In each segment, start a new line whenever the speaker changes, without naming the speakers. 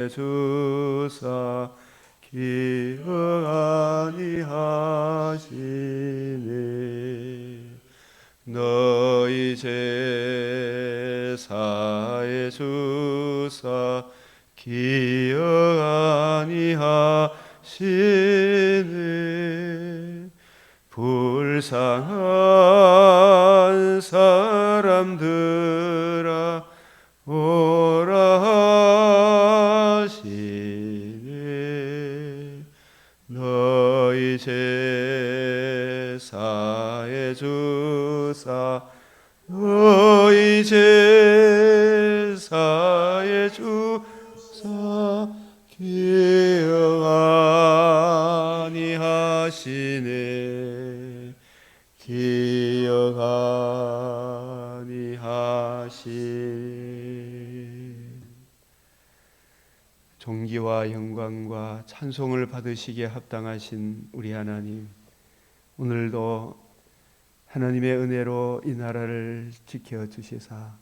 주사 기억하니 하시네. 너희 제사에 주사 기억하니 하시네. 불쌍한 사람들아 오라 하시네. 너희 제사에 주사 너희 제사에 주사 기억하니 하시네. 기억하니 하시네. 존귀와 영광과 찬송을 받으시기에 합당하신 우리 하나님, 오늘도 하나님의 은혜로 이 나라를 지켜주시사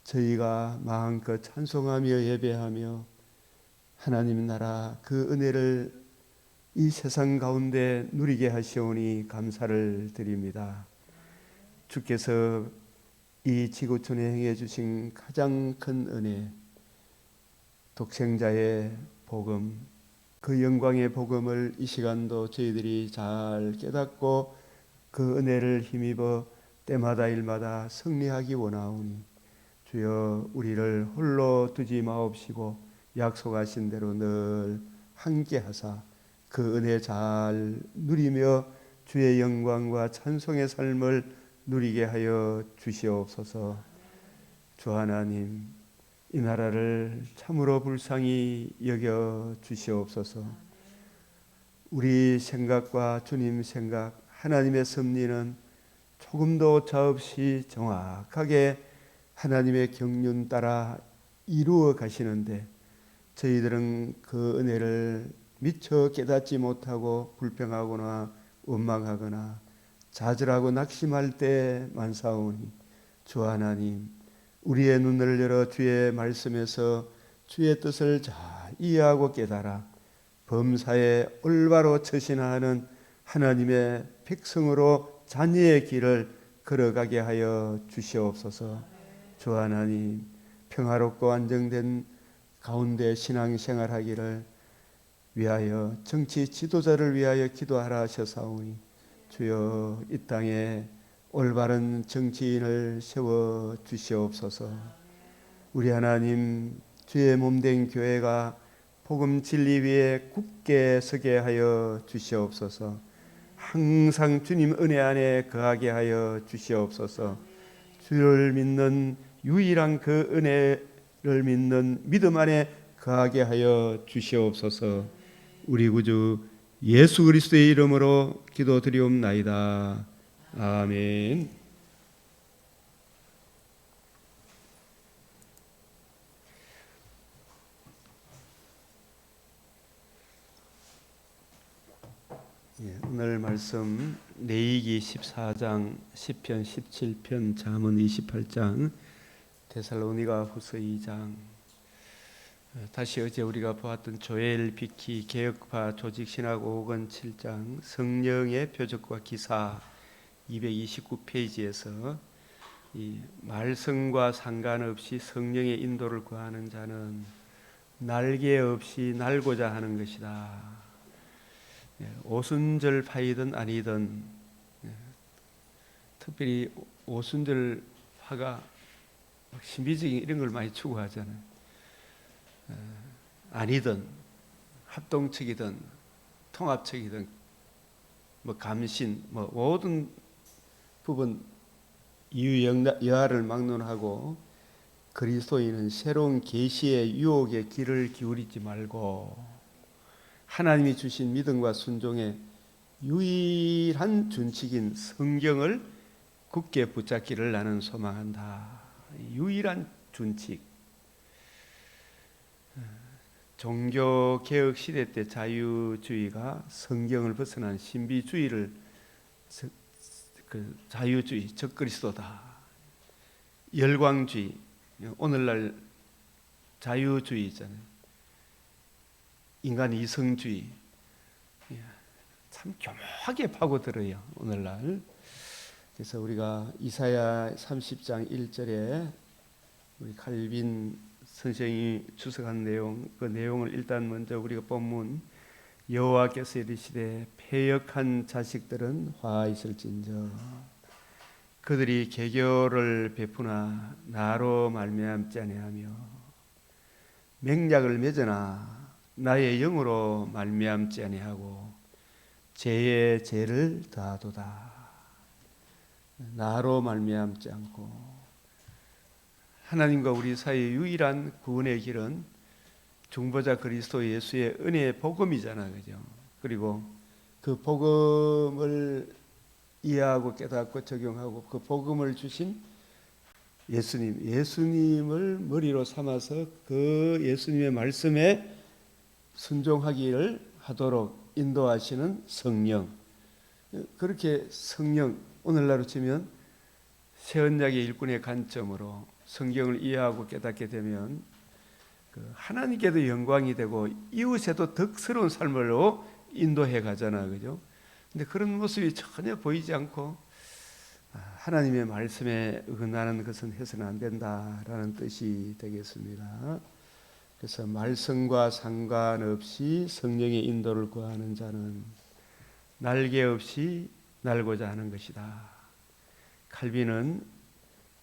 저희가 마음껏 찬송하며 예배하며 하나님 나라 그 은혜를 이 세상 가운데 누리게 하시오니 감사를 드립니다. 주께서 이 지구촌에 행해 주신 가장 큰 은혜, 독생자의 복음, 그 영광의 복음을 이 시간도 저희들이 잘 깨닫고 그 은혜를 힘입어 때마다 일마다 승리하기 원하오니 주여 우리를 홀로 두지 마옵시고 약속하신 대로 늘 함께하사 그 은혜 잘 누리며 주의 영광과 찬송의 삶을 누리게 하여 주시옵소서. 주 하나님, 이 나라를 참으로 불쌍히 여겨 주시옵소서. 우리 생각과 주님 생각, 하나님의 섭리는 조금도 오차 없이 정확하게 하나님의 경륜 따라 이루어 가시는데 저희들은 그 은혜를 미처 깨닫지 못하고 불평하거나 원망하거나 좌절하고 낙심할 때 많사오니 주 하나님, 우리의 눈을 열어 주의 말씀에서 주의 뜻을 잘 이해하고 깨달아 범사에 올바로 처신하는 하나님의 백성으로 자녀의 길을 걸어가게 하여 주시옵소서. 주 하나님, 평화롭고 안정된 가운데 신앙생활하기를 위하여 정치 지도자를 위하여 기도하라 하셨사오니 주여 이 땅에 올바른 정치인을 세워 주시옵소서. 우리 하나님, 주의 몸된 교회가 복음 진리 위에 굳게 서게 하여 주시옵소서. 항상 주님 은혜 안에 거하게 하여 주시옵소서. 주를 믿는 유일한 그 은혜를 믿는 믿음 안에 거하게 하여 주시옵소서. 우리 구주 예수 그리스도의 이름으로 기도드리옵나이다. 아멘. 오늘 말씀 레위기 14장, 시편 17편, 잠언 28장, 데살로니가 후서 2장. 다시 어제 우리가 보았던 조엘 비키 개혁파 조직신학 5권 7장, 성령의 표적과 기사 229페이지에서 이 말씀과 상관없이 성령의 인도를 구하는 자는 날개 없이 날고자 하는 것이다. 오순절파이든 아니든, 특별히 오순절파가 신비적인 이런 걸 많이 추구하잖아요. 아니든 합동측이든 통합측이든 뭐 감신 뭐 모든 부분 이유여하를 막론하고 그리스도인은 새로운 계시의 유혹에 귀를 기울이지 말고 하나님이 주신 믿음과 순종의 유일한 준칙인 성경을 굳게 붙잡기를 나는 소망한다. 유일한 준칙. 종교개혁 시대 때 자유주의가 성경을 벗어난 신비주의를 자유주의, 적그리스도다. 열광주의, 오늘날 자유주의 있잖아요. 인간 이성주의 참 교묘하게 파고들어요, 오늘날. 그래서 우리가 이사야 30장 1절에 우리 칼빈 선생이 주석한 내용, 그 내용을 일단 먼저 우리가 본문, 여호와께서 이르시되 패역한 자식들은 화 있을진저 그들이 계교를 베푸나 나로 말미암지 아니하며 맹약을 맺으나 나의 영으로 말미암지 아니하고 죄의 죄를 더하도다. 나로 말미암지 않고. 하나님과 우리 사이의 유일한 구원의 길은 중보자 그리스도 예수의 은혜의 복음이잖아요, 그죠? 그리고 그 복음을 이해하고 깨닫고 적용하고 그 복음을 주신 예수님을 머리로 삼아서 그 예수님의 말씀에 순종하기를 하도록 인도하시는 성령. 그렇게 성령, 오늘날로 치면 새언약의 일꾼의 관점으로 성경을 이해하고 깨닫게 되면 하나님께도 영광이 되고 이웃에도 덕스러운 삶으로 인도해 가잖아, 그죠? 근데 그런 모습이 전혀 보이지 않고 하나님의 말씀에 어긋나는 것은 해서는 안 된다라는 뜻이 되겠습니다. 그래서 말씀과 상관없이 성령의 인도를 구하는 자는 날개 없이 날고자 하는 것이다. 칼빈은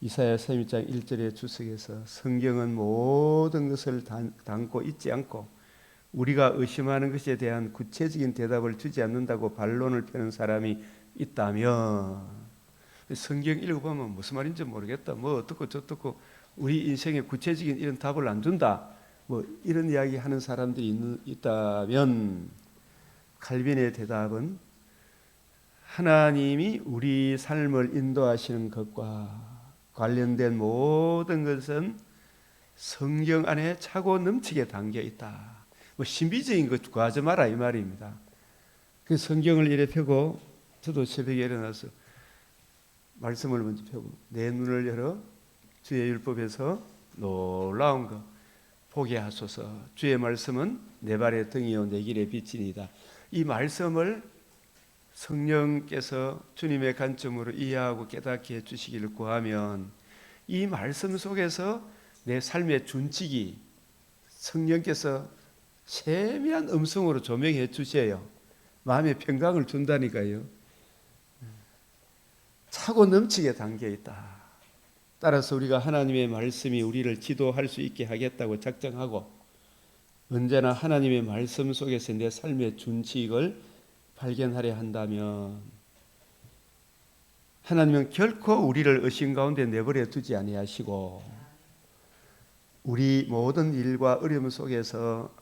이사야 32장 1절의 주석에서 성경은 모든 것을 담고 있지 않고 우리가 의심하는 것에 대한 구체적인 대답을 주지 않는다고 반론을 펴는 사람이 있다면, 성경 읽어보면 무슨 말인지 모르겠다, 뭐 어떻고 저떻고 우리 인생에 구체적인 이런 답을 안 준다, 뭐 이런 이야기 하는 사람들이 있다면 칼빈의 대답은 하나님이 우리 삶을 인도하시는 것과 관련된 모든 것은 성경 안에 차고 넘치게 담겨 있다. 뭐 신비적인 것 구하지 마라 이 말입니다. 그 성경을 이래 펴고 저도 새벽에 일어나서 말씀을 먼저 펴고 내 눈을 열어 주의 율법에서 놀라운 것 보게 하소서. 주의 말씀은 내 발의 등이요 내 길의 빛이니이다. 이 말씀을 성령께서 주님의 관점으로 이해하고 깨닫게 해주시기를 구하면 이 말씀 속에서 내 삶의 준칙이 성령께서 세미한 음성으로 조명해 주셔요. 마음의 평강을 준다니까요. 차고 넘치게 담겨 있다. 따라서 우리가 하나님의 말씀이 우리를 지도할 수 있게 하겠다고 작정하고 언제나 하나님의 말씀 속에서 내 삶의 준칙을 발견하려 한다면 하나님은 결코 우리를 의심 가운데 내버려 두지 아니하시고 우리 모든 일과 어려움 속에서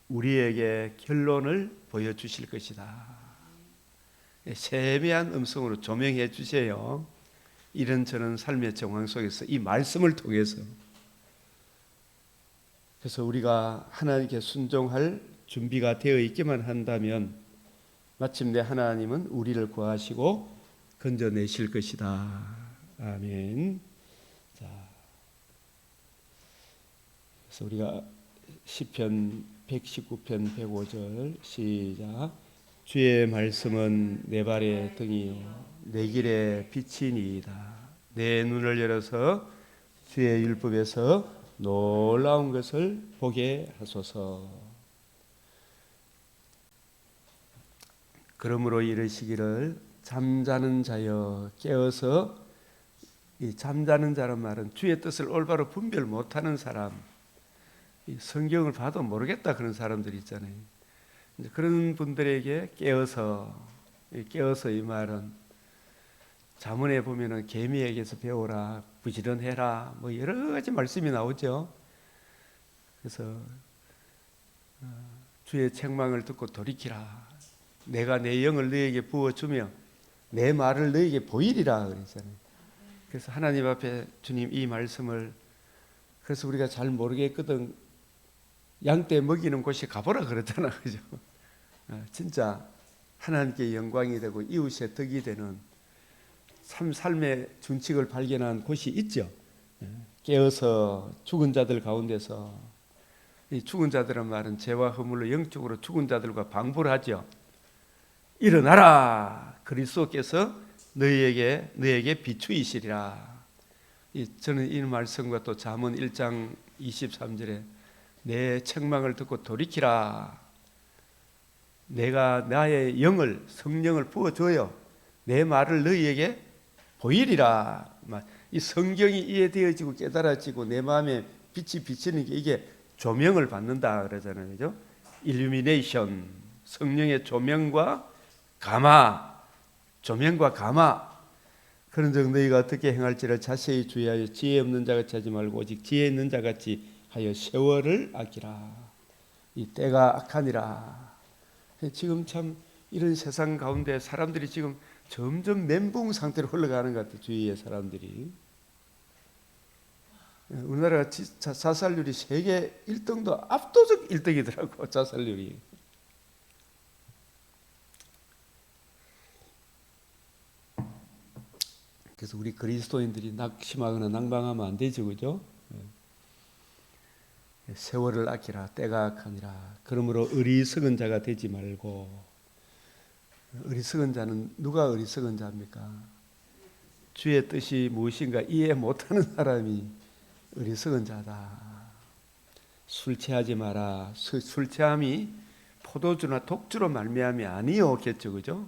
우리에게 결론을 보여주실 것이다. 세미한 음성으로 조명해 주세요. 이런저런 삶의 정황 속에서 이 말씀을 통해서. 그래서 우리가 하나님께 순종할 준비가 되어 있기만 한다면 마침내 하나님은 우리를 구하시고 건져내실 것이다. 아멘. 자, 그래서 우리가 시편 119편 105절 시작. 주의 말씀은 내 발의 등이요 내 길의 빛이니이다. 내 눈을 열어서 주의 율법에서 놀라운 것을 보게 하소서. 그러므로 이르시기를 잠자는 자여 깨어서. 이 잠자는 자란 말은 주의 뜻을 올바로 분별 못하는 사람, 성경을 봐도 모르겠다 그런 사람들이 있잖아요. 그런 분들에게 깨어서 이 말은 잠언에 보면은 개미에게서 배우라, 부지런해라, 뭐 여러 가지 말씀이 나오죠. 그래서 주의 책망을 듣고 돌이키라. 내가 내 영을 너에게 부어주며 내 말을 너에게 보이리라 그랬잖아요. 그래서 하나님 앞에 주님 이 말씀을, 그래서 우리가 잘 모르겠거든 양떼 먹이는 곳에 가보라 그러잖아, 그죠? 진짜 하나님께 영광이 되고 이웃의 덕이 되는 참 삶의 준칙을 발견한 곳이 있죠. 깨어서 죽은 자들 가운데서 이 죽은 자들은 말은 죄와 허물로 영적으로 죽은 자들과 방부를 하죠. 일어나라, 그리스도께서 너에게 비추이시리라. 저는 이 말씀과 또 잠언 1장 23절에 내 책망을 듣고 돌이키라. 내가 나의 영을, 성령을 부어줘요. 내 말을 너희에게 보이리라. 이 성경이 이해되어지고 깨달아지고 내 마음에 빛이 비치는 게 이게 조명을 받는다 그러잖아요. 그죠? 일루미네이션, 성령의 조명과 감화, 조명과 감화. 그런즉 너희가 어떻게 행할지를 자세히 주의하여 지혜 없는 자같이 하지 말고 오직 지혜 있는 자같이 하여 세월을 아끼라. 이 때가 악하니라. 지금 참 이런 세상 가운데 사람들이 지금 점점 멘붕 상태로 흘러가는 것 같아요. 주위의 사람들이. 우리나라가 자살률이 세계 1등도 압도적 1등이더라고. 자살률이. 그래서 우리 그리스도인들이 낙심하거나 낭망하면 안 되죠. 그죠? 세월을 아끼라. 때가 악하니라. 그러므로 어리석은 자가 되지 말고. 어리석은 자는 누가 어리석은 자입니까? 주의 뜻이 무엇인가 이해 못하는 사람이 어리석은 자다. 술 취하지 마라. 술 취함이 포도주나 독주로 말미암이 아니었겠죠. 그죠?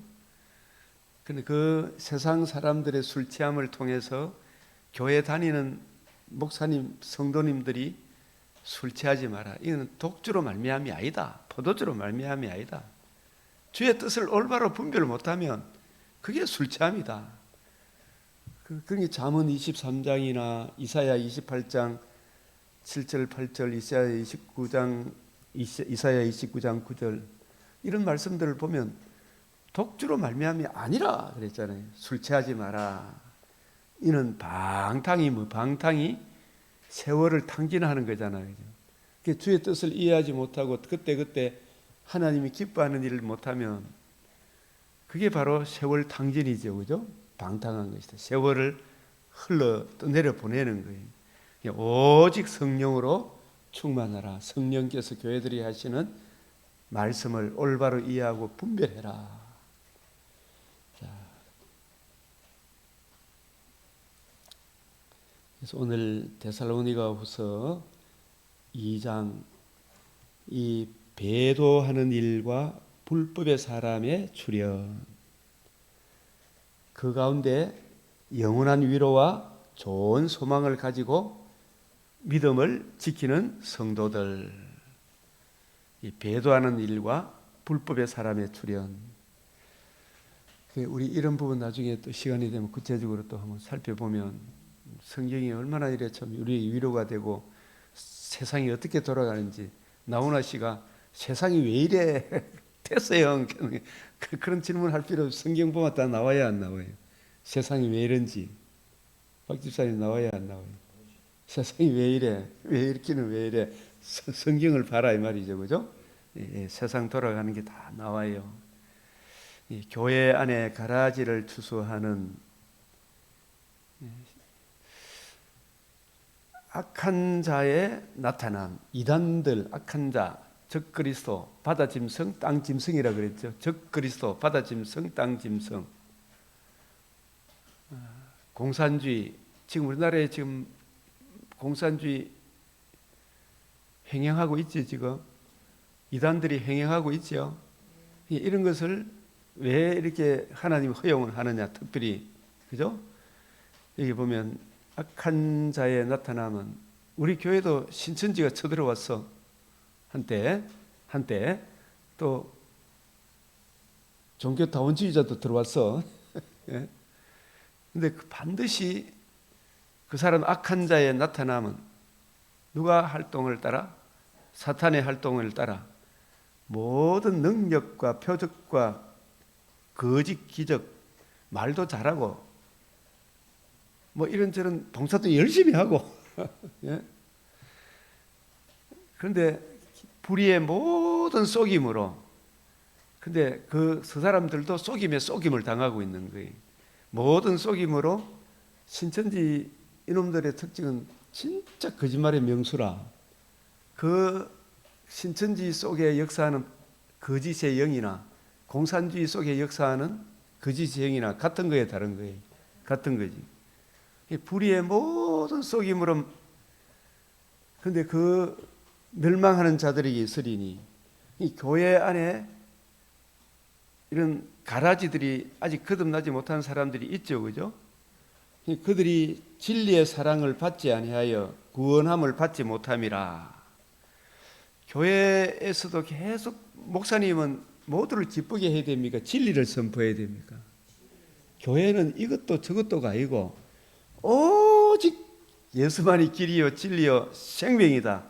근데 그 세상 사람들의 술 취함을 통해서 교회 다니는 목사님, 성도님들이 술 취하지 마라. 이건 독주로 말미암이 아니다. 포도주로 말미암이 아니다. 주의 뜻을 올바로 분별을 못하면 그게 술 취함이다. 그게 잠언 23장이나 이사야 28장 7절 8절 이사야 29장 9절 이런 말씀들을 보면 독주로 말미암이 아니라 그랬잖아요. 술 취하지 마라. 이는 방탕이 세월을 탕진하는 거잖아요. 주의 뜻을 이해하지 못하고 그때 하나님이 기뻐하는 일을 못하면 그게 바로 세월 탕진이죠. 그죠? 방탕한 것이다. 세월을 내려 보내는 거예요. 오직 성령으로 충만하라. 성령께서 교회들이 하시는 말씀을 올바로 이해하고 분별해라. 자, 그래서 오늘 데살로니가후서 2장 이 배도하는 일과 불법의 사람의 출현 그 가운데 영원한 위로와 좋은 소망을 가지고 믿음을 지키는 성도들 이 배도하는 일과 불법의 사람의 출현 우리 이런 부분 나중에 또 시간이 되면 구체적으로 또 한번 살펴보면 성경이 얼마나 이래 참 우리의 위로가 되고 세상이 어떻게 돌아가는지 나훈아 씨가 세상이 왜 이래 됐어요. 그런 질문할 필요 없이 성경 보면 다 나와야 안 나와요. 세상이 왜 이런지 박 집사님 나와야 안 나와요. 세상이 왜 이래 왜 이렇게는 왜 이래 성경을 봐라 이 말이죠. 그죠? 예, 세상 돌아가는 게 다 나와요. 교회 안에 가라지를 추수하는 악한 자의 나타남 이단들 악한 자 적그리스도 바다짐승 땅짐승이라 그랬죠. 적그리스도 바다짐승 땅짐승 공산주의 지금 우리나라에 지금 공산주의 횡행하고 있지. 지금 이단들이 횡행하고 있죠. 이런 것을 왜 이렇게 하나님이 허용을 하느냐 특별히 그죠? 여기 보면 악한 자의 나타남은 우리 교회도 신천지가 쳐들어왔어. 한때 또 종교 다원주의자도 들어왔어. 예? 근데 반드시 그 사람 악한 자의 나타남은 누가 활동을 따라? 사탄의 활동을 따라 모든 능력과 표적과 거짓 기적 말도 잘하고 뭐 이런저런 봉사도 열심히 하고 예? 그런데 불의의 모든 속임으로 근데 그 사람들도 속임에 속임을 당하고 있는 거예요. 모든 속임으로 신천지 이놈들의 특징은 진짜 거짓말의 명수라. 그 신천지 속에 역사하는 거짓의 영이나 공산주의 속에 역사하는 거짓의 영이나 같은 거예요, 다른 거예요? 같은 거지. 불의의 모든 속임으로. 그런데 그 멸망하는 자들에게 있으리니, 이 교회 안에 이런 가라지들이 아직 거듭나지 못한 사람들이 있죠, 그죠? 그들이 진리의 사랑을 받지 아니하여 구원함을 받지 못함이라. 교회에서도 계속 목사님은 모두를 기쁘게 해야 됩니까? 진리를 선포해야 됩니까? 교회는 이것도 저것도가 아니고 오직 예수만이 길이요 진리요 생명이다.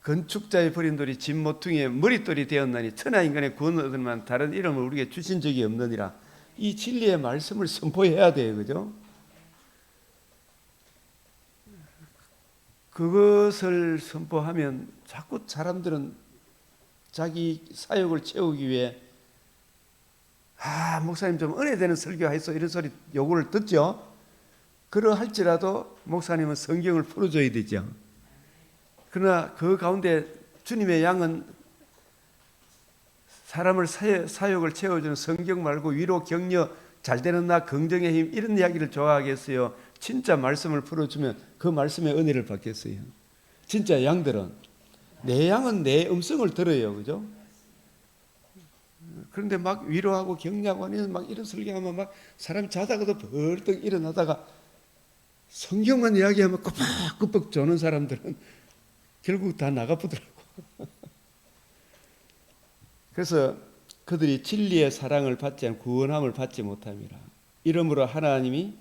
건축자의 버린 돌이 집 모퉁이의 머릿돌이 되었나니 천하인간의 구원을 얻을 만한 다른 이름을 우리에게 주신 적이 없느니라. 이 진리의 말씀을 선포해야 돼요, 그죠? 그것을 선포하면 자꾸 사람들은 자기 사역을 채우기 위해 목사님 좀 은혜되는 설교하소 이런 소리 요구를 듣죠. 그러할지라도 목사님은 성경을 풀어줘야 되죠. 그러나 그 가운데 주님의 양은 사람을 사역을 채워주는 성경 말고 위로 격려 잘되는 나 긍정의 힘 이런 이야기를 좋아하겠어요? 진짜 말씀을 풀어주면 그 말씀의 은혜를 받겠어요? 진짜 양들은 내 양은 내 음성을 들어요, 그죠? 그런데 막 위로하고 격려하고 하면 막 이런 설교하면 막 사람 자다가도 벌떡 일어나다가 성경만 이야기하면 꾸벅꾸벅 조는 사람들은 결국 다 나가보더라고. 그래서 그들이 진리의 사랑을 받지 않고 구원함을 받지 못함이라. 이러므로 하나님이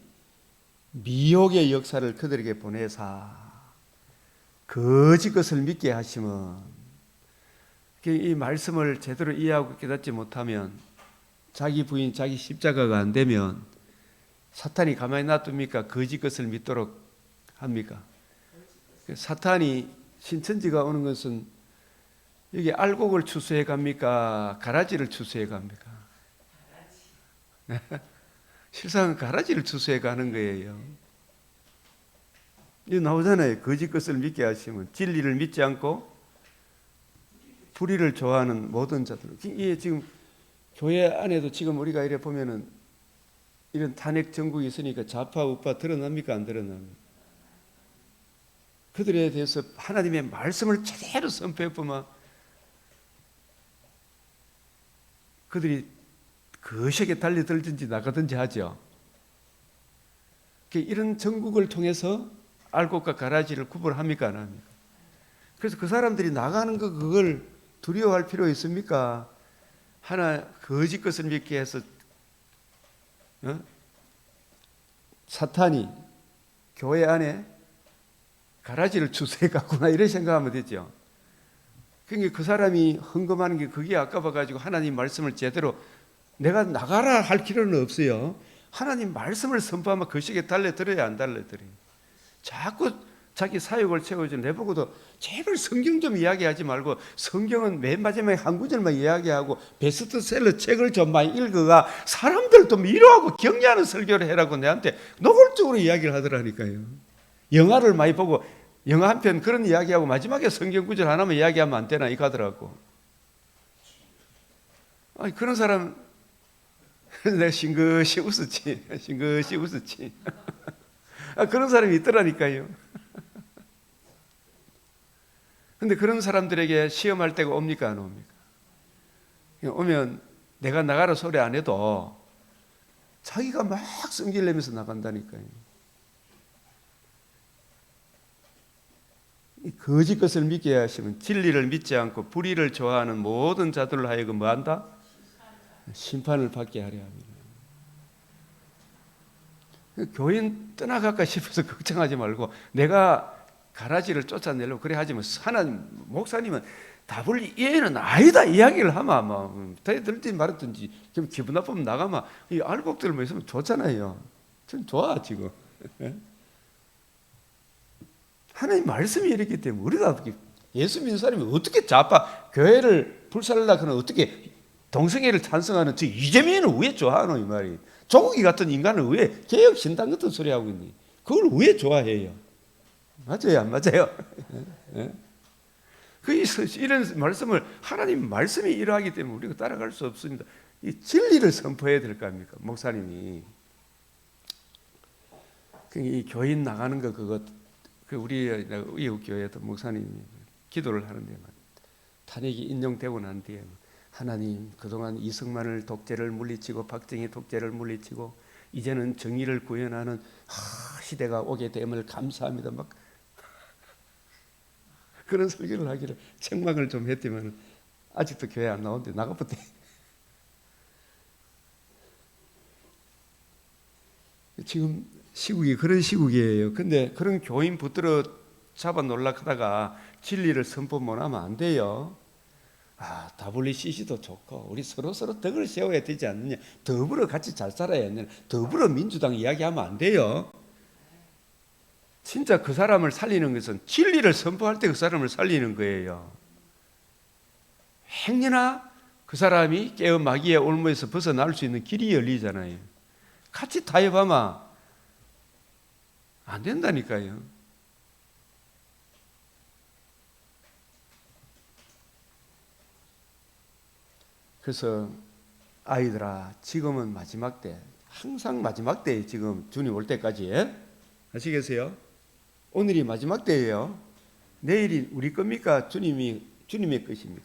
미혹의 역사를 그들에게 보내사 거짓 것을 믿게 하시면, 이 말씀을 제대로 이해하고 깨닫지 못하면, 자기 부인 자기 십자가가 안 되면 사탄이 가만히 놔둡니까? 거짓 것을 믿도록 합니까? 사탄이 신천지가 오는 것은 여기 알곡을 추수해 갑니까? 가라지를 추수해 갑니까? 실상은 가라지를 추수해 가는 거예요. 이거 나오잖아요. 거짓 것을 믿게 하시면 진리를 믿지 않고 불의를 좋아하는 모든 자들. 이게 지금 교회 안에도 지금 우리가 이래 보면은 이런 탄핵 정국이 있으니까 좌파 우파 드러납니까? 안 드러납니까? 그들에 대해서 하나님의 말씀을 제대로 선포해 보면 그들이 거시하게 달려들든지 나가든지 하죠. 이런 정국을 통해서 알곡과 가라지를 구분합니까? 안 합니까? 그래서 그 사람들이 나가는 거 그걸 두려워할 필요 있습니까? 하나 거짓 것을 믿게 해서 사탄이 교회 안에 가라지를 추수해 갔구나 이런 생각하면 되죠. 그러니까 그 사람이 헌금하는 게 그게 아까워가지고 하나님 말씀을 제대로 내가 나가라 할 필요는 없어요. 하나님 말씀을 선포하면 그 시기에 달려들어야 안 달려들어요. 자꾸 자기 사역을 채워주는 내보고도 제발 성경 좀 이야기하지 말고 성경은 맨 마지막에 한 구절만 이야기하고 베스트셀러 책을 좀 많이 읽어가 사람들 좀 위로하고 격려하는 설교를 해라고 내한테 노골적으로 이야기를 하더라니까요. 영화를 많이 보고 영화 한 편 그런 이야기하고 마지막에 성경 구절 하나만 이야기하면 안 되나 이거 하더라고. 아니 그런 사람 내가 싱긋이 웃었지. 싱긋이 웃었지. 그런 사람이 있더라니까요. 근데 그런 사람들에게 시험할 때가 옵니까 안 옵니까? 오면 내가 나가라 소리 안 해도 자기가 막 성질 내면서 나간다니까요. 이 거짓 것을 믿게 하시면 진리를 믿지 않고 불의를 좋아하는 모든 자들로 하여금 뭐한다? 심판을 받게 하려 합니다. 교인 떠나갈까 싶어서 걱정하지 말고 내가 가라지를 쫓아내려고 그래 하지만 하나님 목사님은 답을 얘는 아니다 이야기를 하면 아마 들든지 말든지 기분 나쁘면 나가면 이 알곡들만 있으면 좋잖아요. 전 좋아 지금. 하나님 말씀이 이렇기 때문에 우리가 예수 믿는 사람이 어떻게 좌파 교회를 불살라고 하는 어떻게 동성애를 찬성하는 저 이재명은 왜 좋아하노 이 말이. 조국이 같은 인간을 왜 개혁신당 같은 소리 하고 있니? 그걸 왜 좋아해요? 맞아요 안 맞아요? 이런 말씀을 하나님 말씀이 이러하기 때문에 우리가 따라갈 수 없습니다. 이 진리를 선포해야 될 거 아닙니까? 목사님이. 이 교인 나가는 거 그거 우리 이웃 교회도 목사님이 기도를 하는데 탄핵이 인용되고 난 뒤에 하나님 그동안 이승만을 독재를 물리치고 박정희 독재를 물리치고 이제는 정의를 구현하는 시대가 오게 됨을 감사합니다. 막 그런 설교를 하기를 책망을 좀 했지만 아직도 교회 안 나오는데 나가보대. 지금 시국이 그런 시국이에요. 근데 그런 교인 붙들어 잡아 놀라다가 진리를 선포 못하면 안 돼요. WCC도 좋고 우리 서로 덕을 세워야 되지 않느냐, 더불어 같이 잘 살아야 하느냐, 더불어 민주당 이야기하면 안 돼요. 진짜 그 사람을 살리는 것은 진리를 선포할 때 그 사람을 살리는 거예요. 행여나 그 사람이 깨어 마귀의 올무에서 벗어날 수 있는 길이 열리잖아요. 같이 타협하면 안 된다니까요. 그래서 아이들아, 지금은 마지막 때, 항상 마지막 때에 지금 주님 올 때까지 아시겠어요? 오늘이 마지막 때예요. 내일이 우리 겁니까? 주님의 것입니까?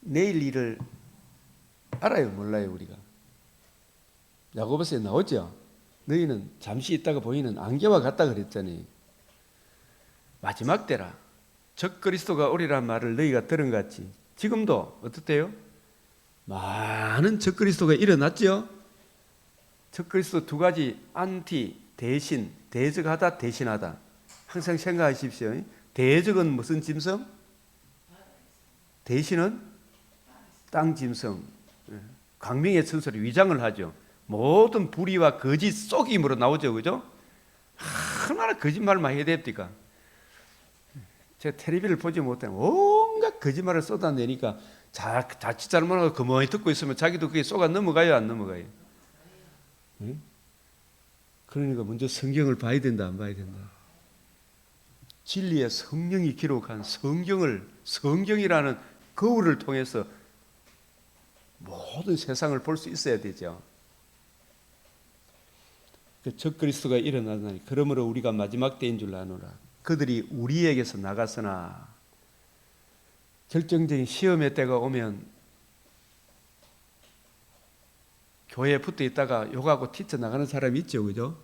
내일 일을 알아요, 몰라요, 우리가? 야고보서에 나오죠. 너희는 잠시 있다가 보이는 안개와 같다 그랬잖아요. 마지막 때라. 적 그리스도가 오리란 말을 너희가 들은 것 같이 지금도 어떻대요? 많은 적 그리스도가 일어났죠. 적 그리스도 두 가지, 안티, 대신, 대적하다, 대신하다. 항상 생각하십시오. 대적은 무슨 짐승? 대신은 땅 짐승. 광명의 천사로 위장을 하죠. 모든 불의와 거짓 속임으로 나오죠, 그죠? 얼마나 거짓말 많이 해야 됩니까? 제가 텔레비를 보지 못하면 온갖 거짓말을 쏟아내니까 자칫 잘못하고 가만히 듣고 있으면 자기도 그게 쏘가 넘어가요, 안 넘어가요? 응? 그러니까 먼저 성경을 봐야 된다, 안 봐야 된다? 진리의 성령이 기록한 성경이라는 거울을 통해서 모든 세상을 볼 수 있어야 되죠. 적 그리스도가 일어나다니 그러므로 우리가 마지막 때인 줄 아노라. 그들이 우리에게서 나갔으나 결정적인 시험의 때가 오면 교회에 붙어 있다가 욕하고 튀쳐 나가는 사람이 있죠, 그죠?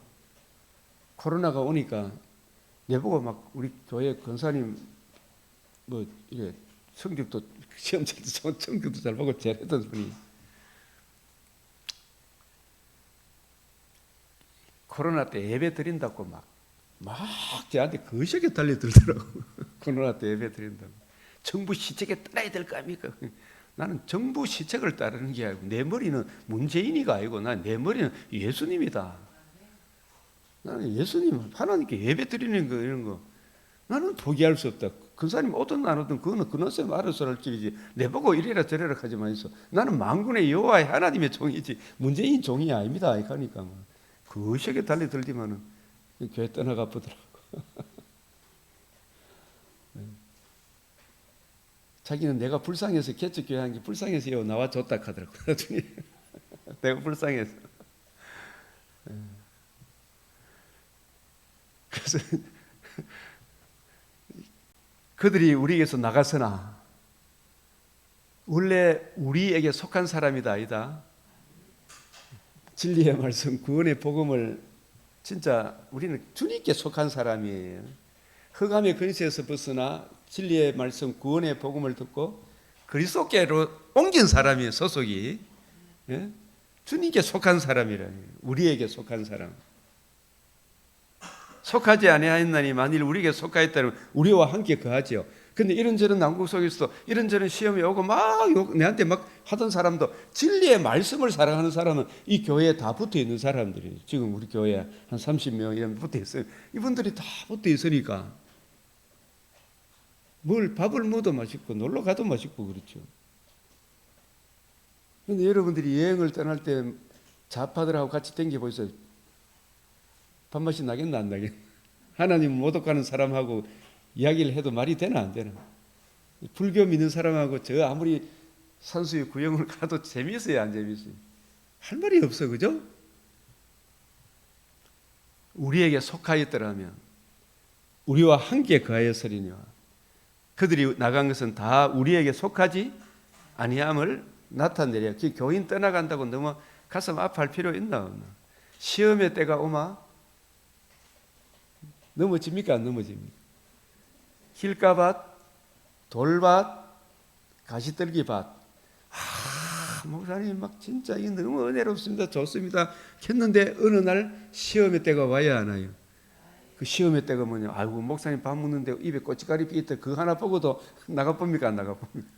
코로나가 오니까 내보고 막 우리 교회 권사님 뭐 이래 성격도 시험 잘 때 성격도 잘 보고 잘했던 분이 코로나 때 예배 드린다고 막 저한테 거시하게 달려들더라고. 코로나 때 예배 드린다고. 정부 시책에 따라야 될 거 아닙니까? 나는 정부 시책을 따르는 게 아니고 내 머리는 문재인이가 아니고 내 머리는 예수님이다. 나는 예수님, 하나님께 예배 드리는 거 이런 거 나는 포기할 수 없다. 근사님 오든 안 오든 그거는 그놈쌤 알아서 할 일이지 내보고 이래라 저래라 하지 마이소. 나는 만군의 여호와의 하나님의 종이지 문재인 종이 아닙니다. 그러니까 거시하게 달려들지만은 교회 떠나가 보더라고. 자기는 내가 불쌍해서 개척교회 한 게 불쌍해서 나와줬다 하더라고. 나중에 내가 불쌍해서. 그래서 그들이 우리에게서 나갔으나 원래 우리에게 속한 사람이다 아니다. 진리의 말씀 구원의 복음을 진짜 우리는 주님께 속한 사람이에요. 흑암의 근세에서 벗어나 진리의 말씀 구원의 복음을 듣고 그리스도께로 옮긴 사람이에요. 소속이. 예? 주님께 속한 사람이라니. 우리에게 속한 사람. 속하지 아니하였나니 만일 우리에게 속하였다면 우리와 함께 거하지요. 근데 이런저런 난국 속에서도 이런저런 시험이 오고 내한테 막 하던 사람도 진리의 말씀을 사랑하는 사람은 이 교회에 다 붙어 있는 사람들이에요. 지금 우리 교회에 한 30명 이런 붙어 있어요. 이분들이 다 붙어 있으니까 밥을 먹어도 맛있고 놀러 가도 맛있고 그렇죠. 근데 여러분들이 여행을 떠날 때 좌파들하고 같이 댕겨보세요. 밥맛이 나겠나 안 나겠나? 하나님 모독하는 사람하고 이야기를 해도 말이 되나 안 되나? 불교 믿는 사람하고 저 아무리 산수유 구경을 가도 재미있어요, 안 재미있어요? 할 말이 없어, 그죠? 우리에게 속하였더라면 우리와 함께 거하였으리니와 그들이 나간 것은 다 우리에게 속하지 아니함을 나타내려. 그 교인 떠나간다고 너무 가슴 아파할 필요 있나 없나? 시험의 때가 오마 넘어집니까 안 넘어집니까? 길가밭, 돌밭, 가시떨기밭. 목사님 막 진짜 이게 너무 은혜롭습니다. 좋습니다. 했는데 어느 날 시험의 때가 와야 하나요? 그 시험의 때가 뭐냐? 아이고 목사님 밥 먹는데 입에 고춧가루 있다. 그거 하나 보고도 나가봅니까 안 나가봅니까?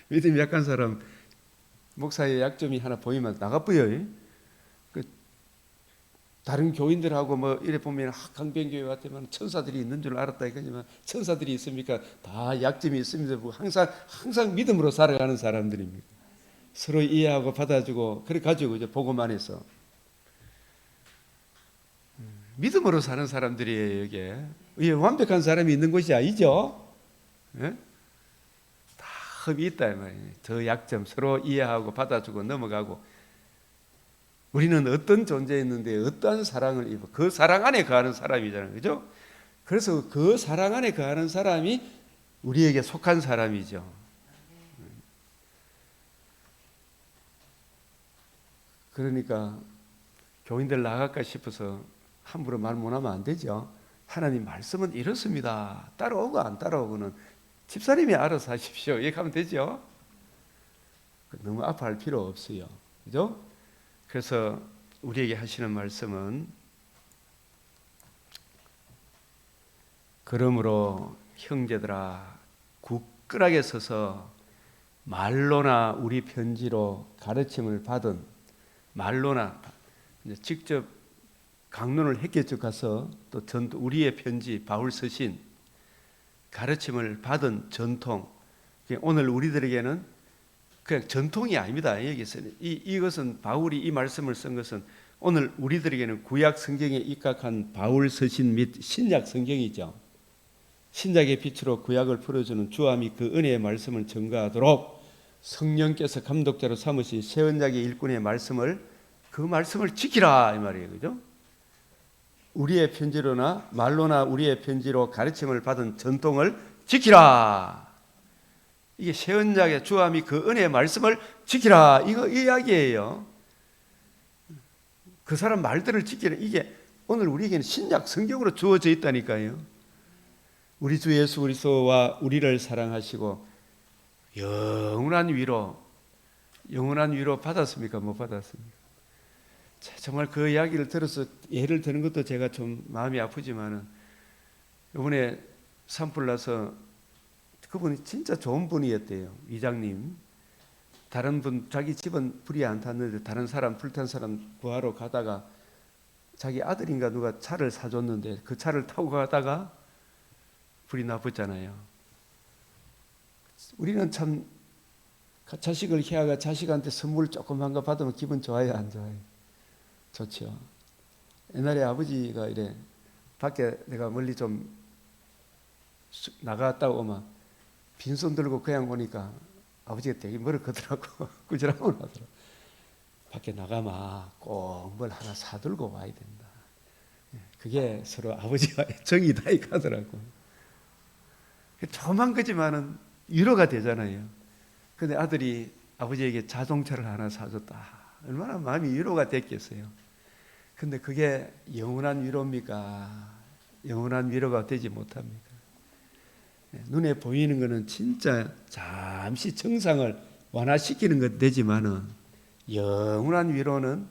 믿음이 약한 사람 목사의 약점이 하나 보이면 나가보여요. 그 다른 교인들하고 뭐 이래 보면 강변교회 같으면 천사들이 있는 줄 알았다 이거지만 천사들이 있습니까? 다 약점이 있습니다. 항상 믿음으로 살아가는 사람들입니다. 서로 이해하고 받아주고 그래 가지고 이제 복음 안에서 믿음으로 사는 사람들이에요. 이게 완벽한 사람이 있는 곳이 아니죠. 예? 다 흡이 있다 이 말이에요. 저 약점 서로 이해하고 받아주고 넘어가고. 우리는 어떤 존재였는데 어떠한 사랑을 입어 그 사랑 안에 거하는 사람이잖아요, 그죠? 그래서 그 사랑 안에 거하는 사람이 우리에게 속한 사람이죠. 그러니까 교인들 나갈까 싶어서 함부로 말 못하면 안 되죠. 하나님 말씀은 이렇습니다. 따라오고 안 따라오고는 집사님이 알아서 하십시오. 이렇게 하면 되죠. 너무 아파할 필요 없어요, 그죠? 그래서 우리에게 하시는 말씀은 그러므로 형제들아 굳건하게 서서 말로나 우리 편지로 가르침을 받은 말로나 직접 강론을 했겠죠. 가서 또 우리의 편지 바울 서신 가르침을 받은 전통 오늘 우리들에게는 그냥 전통이 아닙니다. 여기서는 이것은 바울이 이 말씀을 쓴 것은 오늘 우리들에게는 구약 성경에 입각한 바울 서신 및 신약 성경이죠. 신약의 빛으로 구약을 풀어주는 주함이 그 은혜의 말씀을 전가하도록 성령께서 감독자로 삼으신 새 언약의 일꾼의 말씀을 그 말씀을 지키라 이 말이에요, 그죠? 우리의 편지로나 말로나 우리의 편지로 가르침을 받은 전통을 지키라. 이게 새 언약의 주함이 그 은혜의 말씀을 지키라. 이거 이야기예요. 그 사람 말들을 지키라. 이게 오늘 우리에게는 신약 성경으로 주어져 있다니까요. 우리 주 예수 그리스도와 우리를 사랑하시고 영원한 위로 받았습니까? 못 받았습니까? 정말 그 이야기를 들어서 예를 드는 것도 제가 좀 마음이 아프지만은 이번에 산불 나서 그분이 진짜 좋은 분이었대요. 이장님. 다른 분 자기 집은 불이 안 탔는데 다른 사람 불탄 사람 구하러 가다가 자기 아들인가 누가 차를 사줬는데 그 차를 타고 가다가 불이 나붙잖아요. 우리는 참 자식을 희아가 자식한테 선물 조그만 거 받으면 기분 좋아요, 안 좋아요? 좋죠. 옛날에 아버지가 이래 밖에 내가 멀리 좀 나갔다 오면 빈손 들고 그냥 오니까 아버지가 되게 머쓱하더라고. 꾸지람을 하더라고. 밖에 나가면 꼭 뭘 하나 사들고 와야 된다. 그게 서로 아버지와 정이다 이 가더라고. 조그만 거지만은 위로가 되잖아요. 근데 아들이 아버지에게 자동차를 하나 사줬다. 얼마나 마음이 위로가 됐겠어요. 근데 그게 영원한 위로입니까? 영원한 위로가 되지 못합니다. 눈에 보이는 것은 진짜 잠시 정상을 완화시키는 것 되지만은 영원한 위로는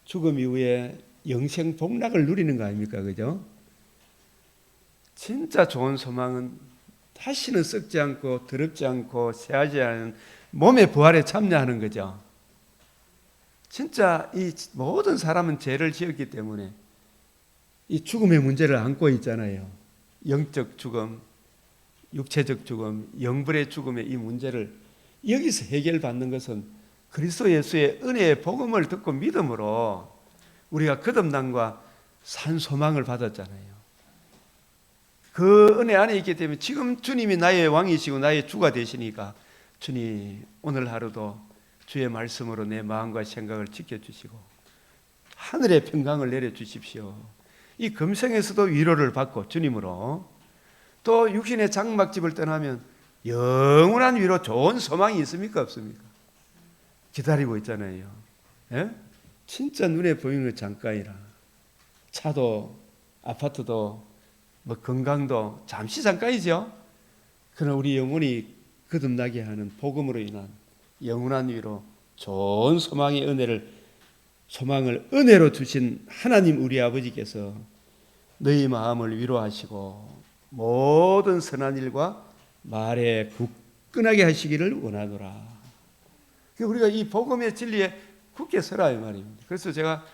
죽음 이후에 영생 복락을 누리는 거 아닙니까? 그죠? 진짜 좋은 소망은 다시는 썩지 않고 더럽지 않고 새하지 않은 몸의 부활에 참여하는 거죠. 진짜 이 모든 사람은 죄를 지었기 때문에 이 죽음의 문제를 안고 있잖아요. 영적 죽음, 육체적 죽음, 영불의 죽음의 이 문제를 여기서 해결받는 것은 그리스도 예수의 은혜의 복음을 듣고 믿음으로 우리가 거듭남과 산 소망을 받았잖아요. 그 은혜 안에 있기 때문에 지금 주님이 나의 왕이시고 나의 주가 되시니까 주님 오늘 하루도 주의 말씀으로 내 마음과 생각을 지켜주시고 하늘의 평강을 내려주십시오. 이 금생에서도 위로를 받고 주님으로 또 육신의 장막집을 떠나면 영원한 위로 좋은 소망이 있습니까 없습니까? 기다리고 있잖아요. 예? 진짜 눈에 보이는 건 잠깐이라. 차도 아파트도 뭐 건강도 잠시 잠깐이죠. 그러나 우리 영혼이 거듭나게 하는 복음으로 인한 영원한 위로 좋은 소망의 소망을 은혜로 주신 하나님 우리 아버지께서 너희 마음을 위로하시고 모든 선한 일과 말에 굳건하게 하시기를 원하노라. 우리가 이 복음의 진리에 굳게 서라 이 말입니다. 그래서 제가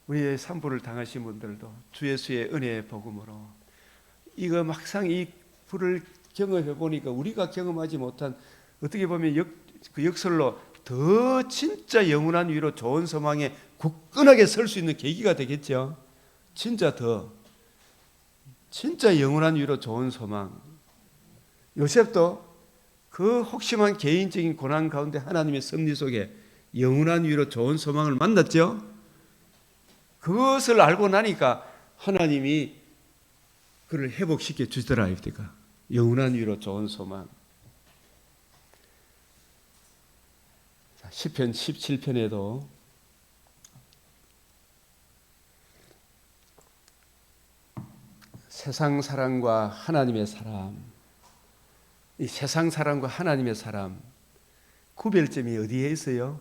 우리의 산불을 당하신 분들도 주 예수의 은혜의 복음으로 이거 막상 이 불을 경험해 보니까 우리가 경험하지 못한 어떻게 보면 그 역설로 더 진짜 영원한 위로 좋은 소망에 굳건하게 설 수 있는 계기가 되겠죠. 진짜 영원한 위로 좋은 소망. 요셉도 그 혹심한 개인적인 고난 가운데 하나님의 섭리 속에 영원한 위로 좋은 소망을 만났죠. 그것을 알고 나니까 하나님이 그를 회복시켜 주시더라 이때가 영원한 위로 좋은 소망. 시편 17편에도 세상 사랑과 하나님의 사람, 이 세상 사랑과 하나님의 사람 구별점이 어디에 있어요?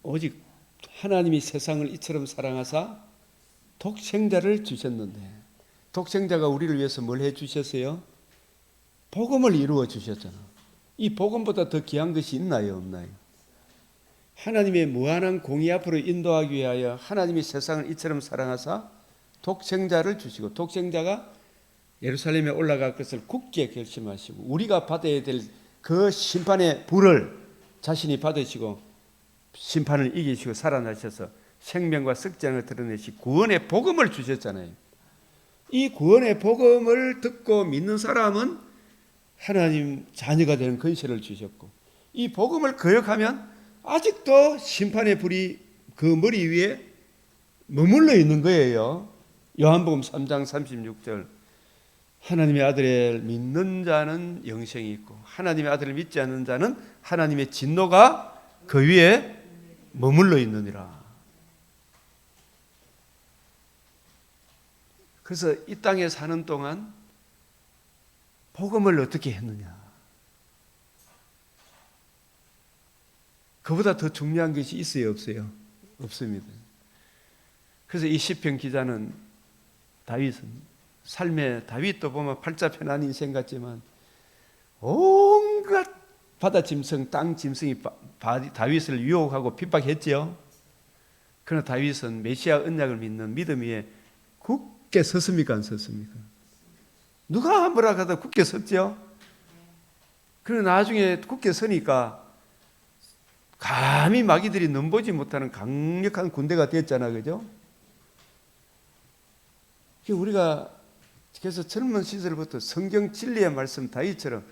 오직 하나님이 세상을 이처럼 사랑하사 독생자를 주셨는데 독생자가 우리를 위해서 뭘 해주셨어요? 복음을 이루어 주셨잖아. 이 복음보다 더 귀한 것이 있나요 없나요? 하나님의 무한한 공의 앞으로 인도하기 위하여 하나님이 세상을 이처럼 사랑하사 독생자를 주시고 독생자가 예루살렘에 올라갈 것을 굳게 결심하시고 우리가 받아야 될 그 심판의 불을 자신이 받으시고 심판을 이기시고 살아나셔서 생명과 썩장을 드러내시 구원의 복음을 주셨잖아요. 이 구원의 복음을 듣고 믿는 사람은 하나님 자녀가 되는 권세를 주셨고 이 복음을 거역하면 아직도 심판의 불이 그 머리 위에 머물러 있는 거예요. 요한복음 3장 36절 하나님의 아들을 믿는 자는 영생이 있고 하나님의 아들을 믿지 않는 자는 하나님의 진노가 그 위에 머물러 있느니라. 그래서 이 땅에 사는 동안 복음을 어떻게 했느냐? 그보다 더 중요한 것이 있어요 없어요? 없습니다. 그래서 이 시편 기자는 다윗은 삶의 다윗도 보면 팔자편한 인생 같지만 온갖 바다 짐승, 땅 짐승이 다윗을 유혹하고 핍박했지요. 그러나 다윗은 메시아 언약을 믿는 믿음 위에 굳게 섰습니까? 안 섰습니까? 누가 뭐라 하다 굳게 섰죠. 그러나 나중에 굳게 서니까 감히 마귀들이 넘보지 못하는 강력한 군대가 됐잖아, 그죠? 우리가 그래서 젊은 시절부터 성경 진리의 말씀 다윗처럼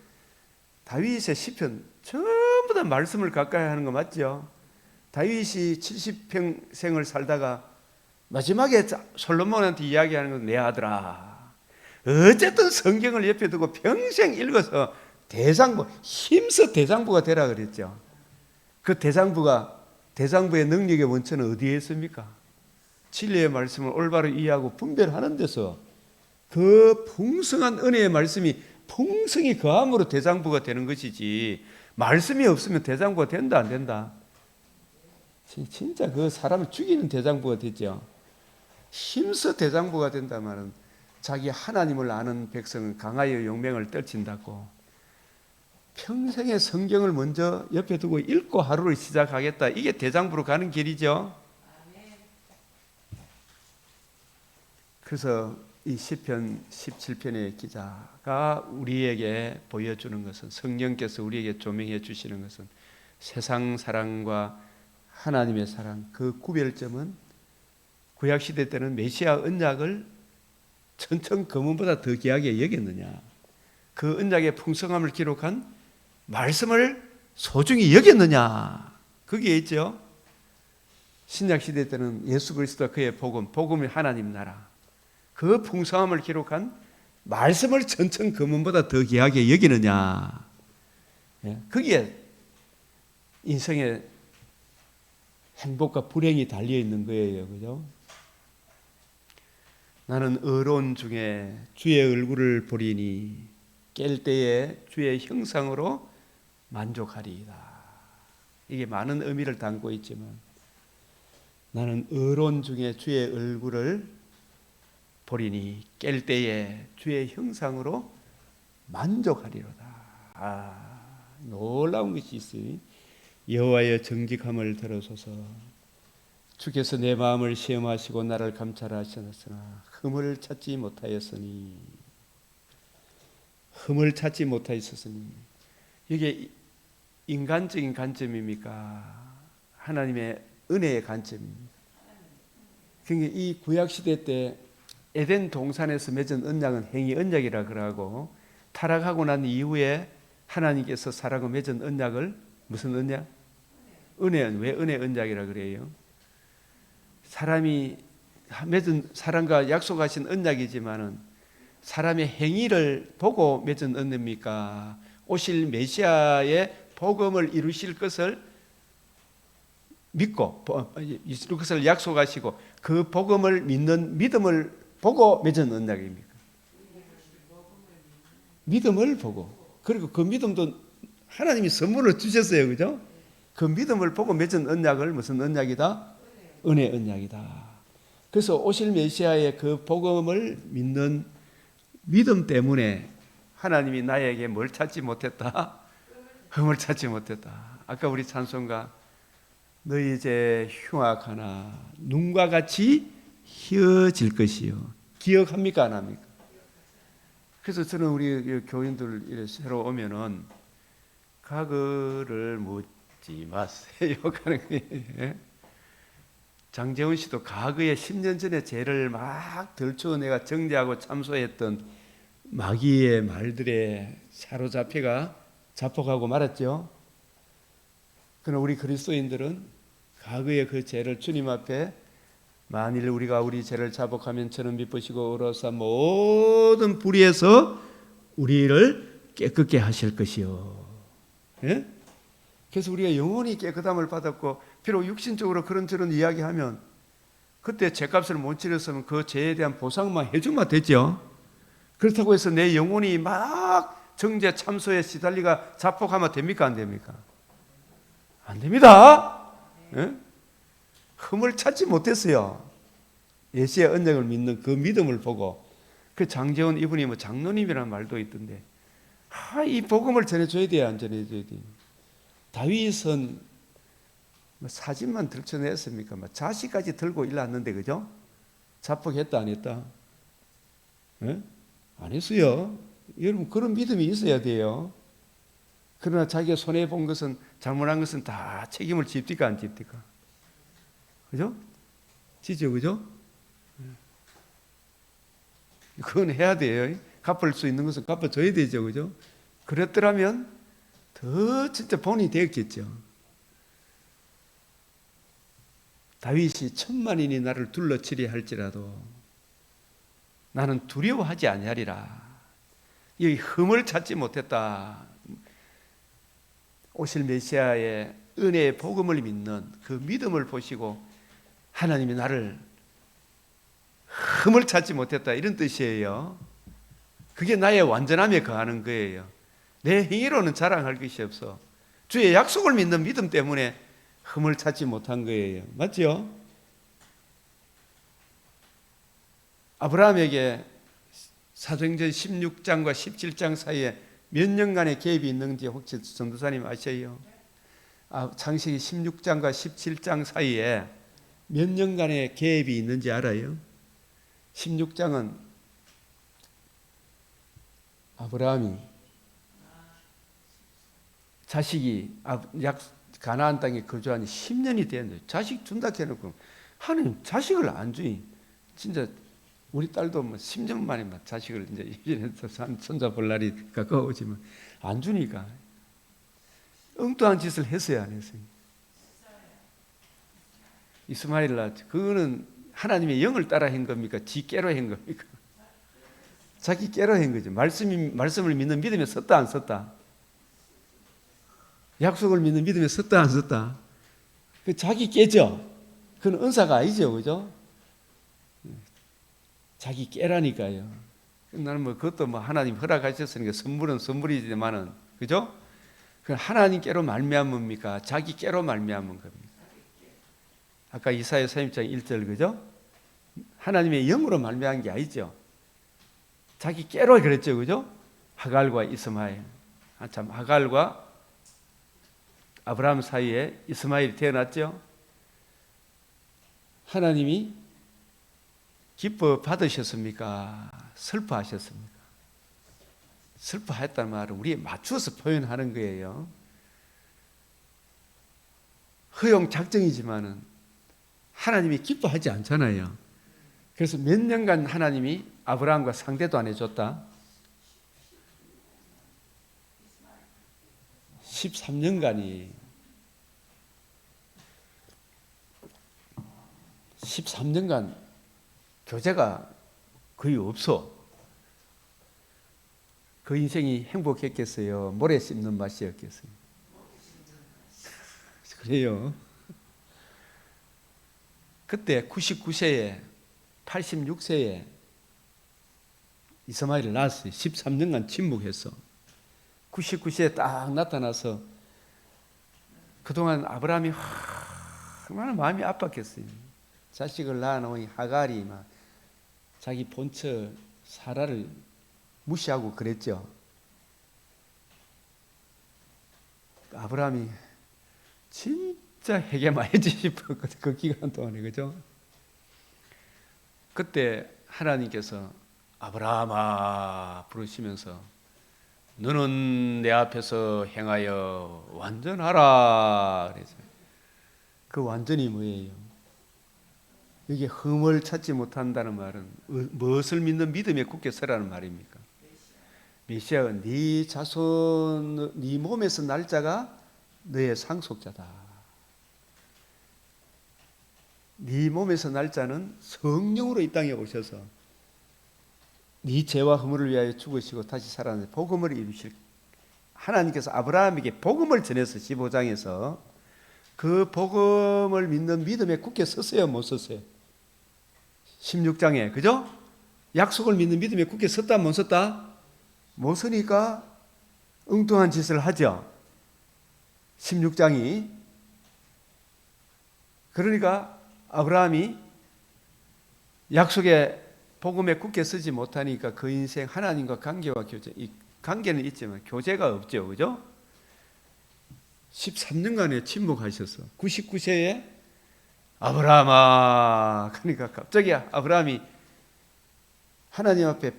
다윗의 시편 전부 다 말씀을 가까이 하는 거 맞죠? 다윗이 70평생을 살다가 마지막에 솔로몬한테 이야기하는 건 내 아들아. 어쨌든 성경을 옆에 두고 평생 읽어서 힘써 대장부가 되라 그랬죠. 그 대장부의 능력의 원천은 어디에 있습니까? 진리의 말씀을 올바로 이해하고 분별하는 데서 그 풍성한 은혜의 말씀이 풍성히 거함으로 대장부가 되는 것이지 말씀이 없으면 대장부가 된다 안 된다? 진짜 그 사람을 죽이는 대장부가 되죠. 힘써 대장부가 된다면 자기 하나님을 아는 백성은 강하여 용맹을 떨친다고 평생의 성경을 먼저 옆에 두고 읽고 하루를 시작하겠다. 이게 대장부로 가는 길이죠. 그래서 이 시편 17편의 기자가 우리에게 보여주는 것은 성령께서 우리에게 조명해 주시는 것은 세상 사랑과 하나님의 사랑 그 구별점은 구약 시대 때는 메시아 언약을 천천 금은보다 더 귀하게 여겼느냐? 그 언약의 풍성함을 기록한 말씀을 소중히 여겼느냐? 그게 있죠. 신약 시대 때는 예수 그리스도와 그의 복음, 복음이 하나님 나라, 그 풍성함을 기록한 말씀을 천천 금은보다 더 귀하게 여기느냐? 거기에 인생의 행복과 불행이 달려 있는 거예요, 그죠? 나는 의로운 중에 주의 얼굴을 보리니 깰 때에 주의 형상으로 만족하리이다. 이게 많은 의미를 담고 있지만 나는 의로운 중에 주의 얼굴을 보리니 깰 때에 주의 형상으로 만족하리로다. 놀라운 것이 있으니 여호와의 정직함을 들으소서. 주께서 내 마음을 시험하시고 나를 감찰하셨으나 흠을 찾지 못하였으니 이게 인간적인 관점입니까? 하나님의 은혜의 관점입니다. 그러니까 이 구약시대 때 에덴 동산에서 맺은 언약은 행위 언약이라 그러고 타락하고 난 이후에 하나님께서 사람과 맺은 언약을 무슨 언약? 은혜. 왜 은혜 언약이라 그래요? 사람이 맺은 사람과 약속하신 언약이지만은 사람의 행위를 보고 맺은 언약입니까? 오실 메시아의 복음을 이루실 것을 믿고 이룰 것을 약속하시고 그 복음을 믿는 믿음을 보고 맺은 언약입니까? 믿음을 보고, 그리고 그 믿음도 하나님이 선물로 주셨어요, 그죠? 그 믿음을 보고 맺은 언약을 무슨 언약이다? 은혜 언약이다. 그래서 오실 메시아의 그 복음을 믿는 믿음 때문에 하나님이 나에게 뭘 찾지 못했다? 흠을 찾지 못했다. 아까 우리 찬송가 너희 이제 흉악하나 눈과 같이 희어질 것이요. 기억합니까? 안 합니까? 그래서 저는 우리 교인들 새로 오면은 과거를 묻지 마세요 하는 거예요. 장재훈 씨도 과거에 10년 전에 죄를 막 덜추어 내가 정죄하고 참소했던 마귀의 말들에 사로잡혀가 자폭하고 말았죠. 그러나 우리 그리스도인들은 과거의 그 죄를 주님 앞에 만일 우리가 우리 죄를 자복하면 저는 미쁘시고 의로사 모든 불의에서 우리를 깨끗게 하실 것이요. 예? 그래서 우리가 영원히 깨끗함을 받았고 비록 육신적으로 그런저런 이야기하면 그때 죄값을 못 치렀으면 그 죄에 대한 보상만 해주면 되죠. 그렇다고 해서 내 영혼이 막 정죄 참소에 시달리가 자폭하면 됩니까? 안 됩니까? 안 됩니다. 예? 흠을 찾지 못했어요. 예수의 언약을 믿는 그 믿음을 보고 그 장재원 이분이 뭐 장로님이라는 말도 있던데 이 복음을 전해줘야 돼요, 안 전해줘야 돼요? 다윗은 사진만 들춰냈습니까? 자식까지 들고 일났는데 그죠? 자폭했다 안 했다? 예? 안 했어요. 여러분 그런 믿음이 있어야 돼요. 그러나 자기가 손해본 것은 잘못한 것은 다 책임을 집니까 안 집니까? 그죠? 지죠, 그죠? 그건 해야 돼요. 갚을 수 있는 것은 갚아줘야 되죠, 그죠? 그랬더라면 더 진짜 본이 되었겠죠. 다윗이 1000만인이 나를 둘러치리 할지라도 나는 두려워하지 아니하리라. 이 흠을 찾지 못했다. 오실 메시아의 은혜의 복음을 믿는 그 믿음을 보시고 하나님이 나를 흠을 찾지 못했다 이런 뜻이에요. 그게 나의 완전함에 거하는 거예요. 내 행위로는 자랑할 것이 없어. 주의 약속을 믿는 믿음 때문에 흠을 찾지 못한 거예요. 맞죠? 아브라함에게 사도행전 16장과 17장 사이에 몇 년간의 갭이 있는지 혹시 전도사님 아세요? 창세기 16장과 17장 사이에 몇 년간의 갭이 있는지 알아요? 16장은 아브라함이 자식이 가나안 땅에 거주하니 10년이 되었는데 자식 준다 해놓고 하나님 자식을 안 주니. 진짜 우리 딸도 뭐 10년 만에 막 자식을 이제 유전해서 손자 볼 날이 가까워지면 안 주니까 엉뚱한 짓을 했어요, 안 했어요? 이스마엘 낳았죠. 그거는 하나님의 영을 따라 한 겁니까? 지 깨로 한 겁니까? 자기 깨로 한 거죠. 말씀을 믿는 믿음에 섰다 안 섰다? 약속을 믿는 믿음에 섰다 안 섰다? 그 자기 깨죠. 그건 은사가 아니죠, 그죠? 자기 깨라니까요. 나는 뭐 그것도 뭐 하나님 허락하셨으니까 선물은 선물이지만은, 그죠? 그 하나님 깨로 말미암습니까? 자기 깨로 말미암은 겁니다. 아까 이사야 30장 1절, 그죠? 하나님의 영으로 말미암은 게 아니죠. 자기 깨로 그랬죠, 그죠? 하갈과 이스마엘. 참 하갈과 아브라함 사이에 이스마엘이 태어났죠. 하나님이 기뻐 받으셨습니까? 슬퍼하셨습니까? 슬퍼했다는 말은 우리에 맞추어서 표현하는 거예요. 허용 작정이지만은 하나님이 기뻐하지 않잖아요. 그래서 몇 년간 하나님이 아브라함과 상대도 안 해줬다. 13년간이 13년간 교제가 거의 없어. 그 인생이 행복했겠어요? 모래 씹는 맛이었겠어요? 그래요. 그때 99세에 86세에 이스마엘을 낳았어요. 13년간 침묵했어. 99세에 딱 나타나서 그동안 아브라함이 얼마나 마음이 아팠겠어요. 자식을 낳아놓은 하갈이 막 자기 본처 사라를 무시하고 그랬죠. 아브라함이 진짜 회개만해지 싶었거든, 그 기간 동안에, 그죠? 그때 하나님께서 아브라함아 부르시면서 너는 내 앞에서 행하여 완전하라 그래서 그 완전이 뭐예요? 여기 흠을 찾지 못한다는 말은 무엇을 믿는 믿음에 굳게 서라는 말입니까? 메시아가 네 자손, 네 몸에서 날 자가 너의 상속자다. 네 몸에서 날 자는 성령으로 이 땅에 오셔서 네 죄와 허물을 위하여 죽으시고 다시 살아나서 복음을 이루실, 하나님께서 아브라함에게 복음을 전해서 15장에서 그 복음을 믿는 믿음에 굳게 섰어요, 못 섰어요? 16장에, 그죠? 약속을 믿는 믿음에 굳게 섰다 못 섰다? 못 서니까 엉뚱한 짓을 하죠. 16장이. 그러니까 아브라함이 약속의 복음에 굳게 서지 못하니까 그 인생 하나님과 관계와 교제, 이 관계는 있지만 교제가 없죠, 그죠? 13년간의 침묵하셨어. 99세에 아브라함아, 그러니까 갑자기 아브라함이 하나님 앞에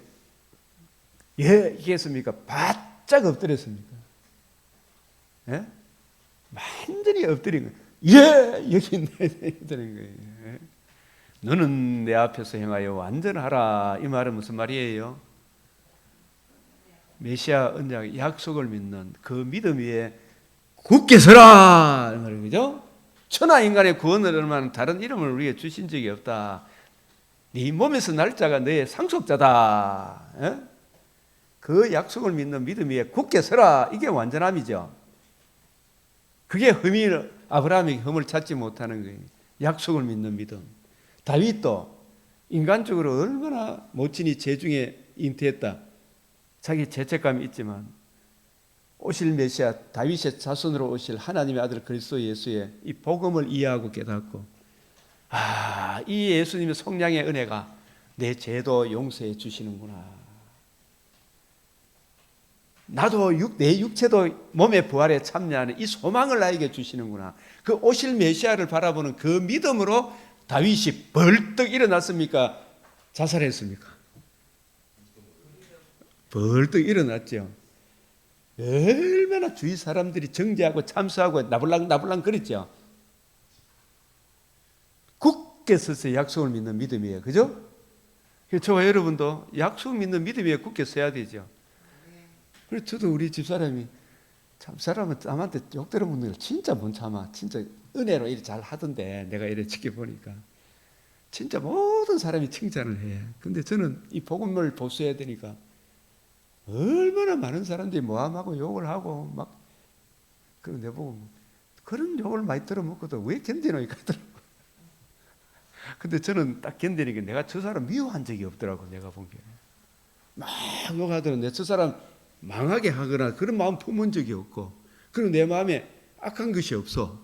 예 얘기했습니까? 바짝 엎드렸습니까? 예? 완전히 엎드린 거예요. 예, 여기 있는 거예요. 예? 너는 내 앞에서 행하여 완전하라. 이 말은 무슨 말이에요? 메시아 언약 약속을 믿는 그 믿음 위에 굳게 서라 이 말이죠. 천하 인간의 구원을 얼마나 다른 이름을 우리에게 주신 적이 없다. 네 몸에서 날 자가 너의 상속자다. 예? 그 약속을 믿는 믿음 위에 굳게 서라. 이게 완전함이죠. 그게 아브라함이 흠을 찾지 못하는 거예요. 약속을 믿는 믿음. 다윗도 인간적으로 얼마나 모친이 죄중에 잉태했다. 자기 죄책감이 있지만 오실 메시아 다윗의 자손으로 오실 하나님의 아들 그리스도 예수의 이 복음을 이해하고 깨닫고, 이 예수님의 속량의 은혜가 내 죄도 용서해 주시는구나. 나도 내 육체도 몸의 부활에 참여하는 이 소망을 나에게 주시는구나. 그 오실 메시아를 바라보는 그 믿음으로 다윗이 벌떡 일어났습니까? 자살했습니까? 벌떡 일어났죠. 얼마나 주위 사람들이 정죄하고 참수하고 나불랑 그랬죠. 굳게 서서 약속을 믿는 믿음이에요. 그죠? 그래서 저와 여러분도 약속 믿는 믿음에 굳게 서야 되죠. 그래서 저도 우리 집사람이 참 사람은 남한테 욕 들어먹는 걸 진짜 못 참아. 진짜 은혜로 이렇게 잘 하던데 내가 이렇게 지켜보니까 진짜 모든 사람이 칭찬을 해. 근데 저는 이 복음을 보수해야 되니까 얼마나 많은 사람들이 모함하고 욕을 하고 막 그런 내보고 그런 욕을 많이 들어먹고도 왜 견디노 이거더라고. 근데 저는 딱 견디니까 내가 저 사람 미워한 적이 없더라고. 내가 본 게 막 욕하더라도 내 저 사람 망하게 하거나 그런 마음 품은 적이 없고 그리고 내 마음에 악한 것이 없어.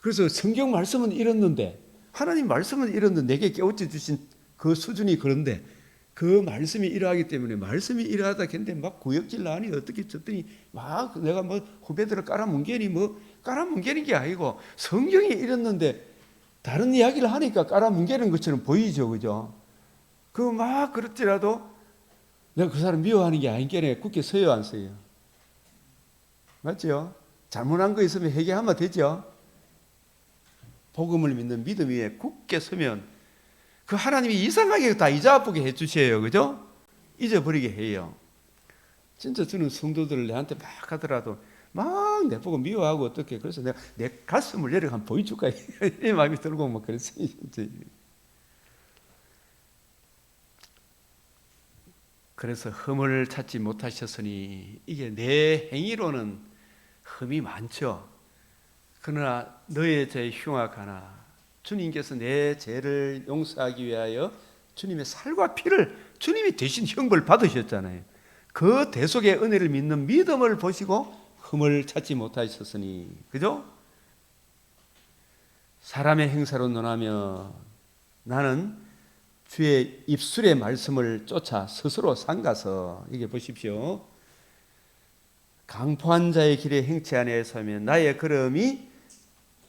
그래서 성경 말씀은 이렇는데 하나님 말씀은 이렇는데 내게 깨우쳐 주신 그 수준이 그런데 그 말씀이 이러하기 때문에 말씀이 이러하다 했는데 막 구역질 나니 어떻게 쳤더니 막 내가 뭐 후배들을 깔아뭉개니 뭐 깔아뭉개는 게 아니고 성경이 이랬는데 다른 이야기를 하니까 깔아뭉개는 것처럼 보이죠. 그죠? 그 막 그렇지라도 내가 그 사람 미워하는 게 아닌게 굳게 서요 안 서요? 맞죠? 잘못한 거 있으면 회개하면 되죠? 복음을 믿는 믿음 위에 굳게 서면 그 하나님이 이상하게 다 잊어아프게 해주셔요. 그죠? 잊어버리게 해요. 진짜 저는 성도들을 내한테 막 하더라도 막 내보고 미워하고 어떻게 그래서 내가 내 가슴을 내려가 한번 보여줄까 이 마음이 들고 막 그랬어요. 그래서 흠을 찾지 못하셨으니 이게 내 행위로는 흠이 많죠. 그러나 너의 죄 흉악하나 주님께서 내 죄를 용서하기 위하여 주님의 살과 피를 주님이 대신 형벌 받으셨잖아요. 그 대속의 은혜를 믿는 믿음을 보시고 흠을 찾지 못하셨으니 그죠? 사람의 행사로 논하며 나는 주의 입술의 말씀을 쫓아 스스로 삼가서 이게 보십시오. 강포한 자의 길에 행치 아니하여 서면 나의 걸음이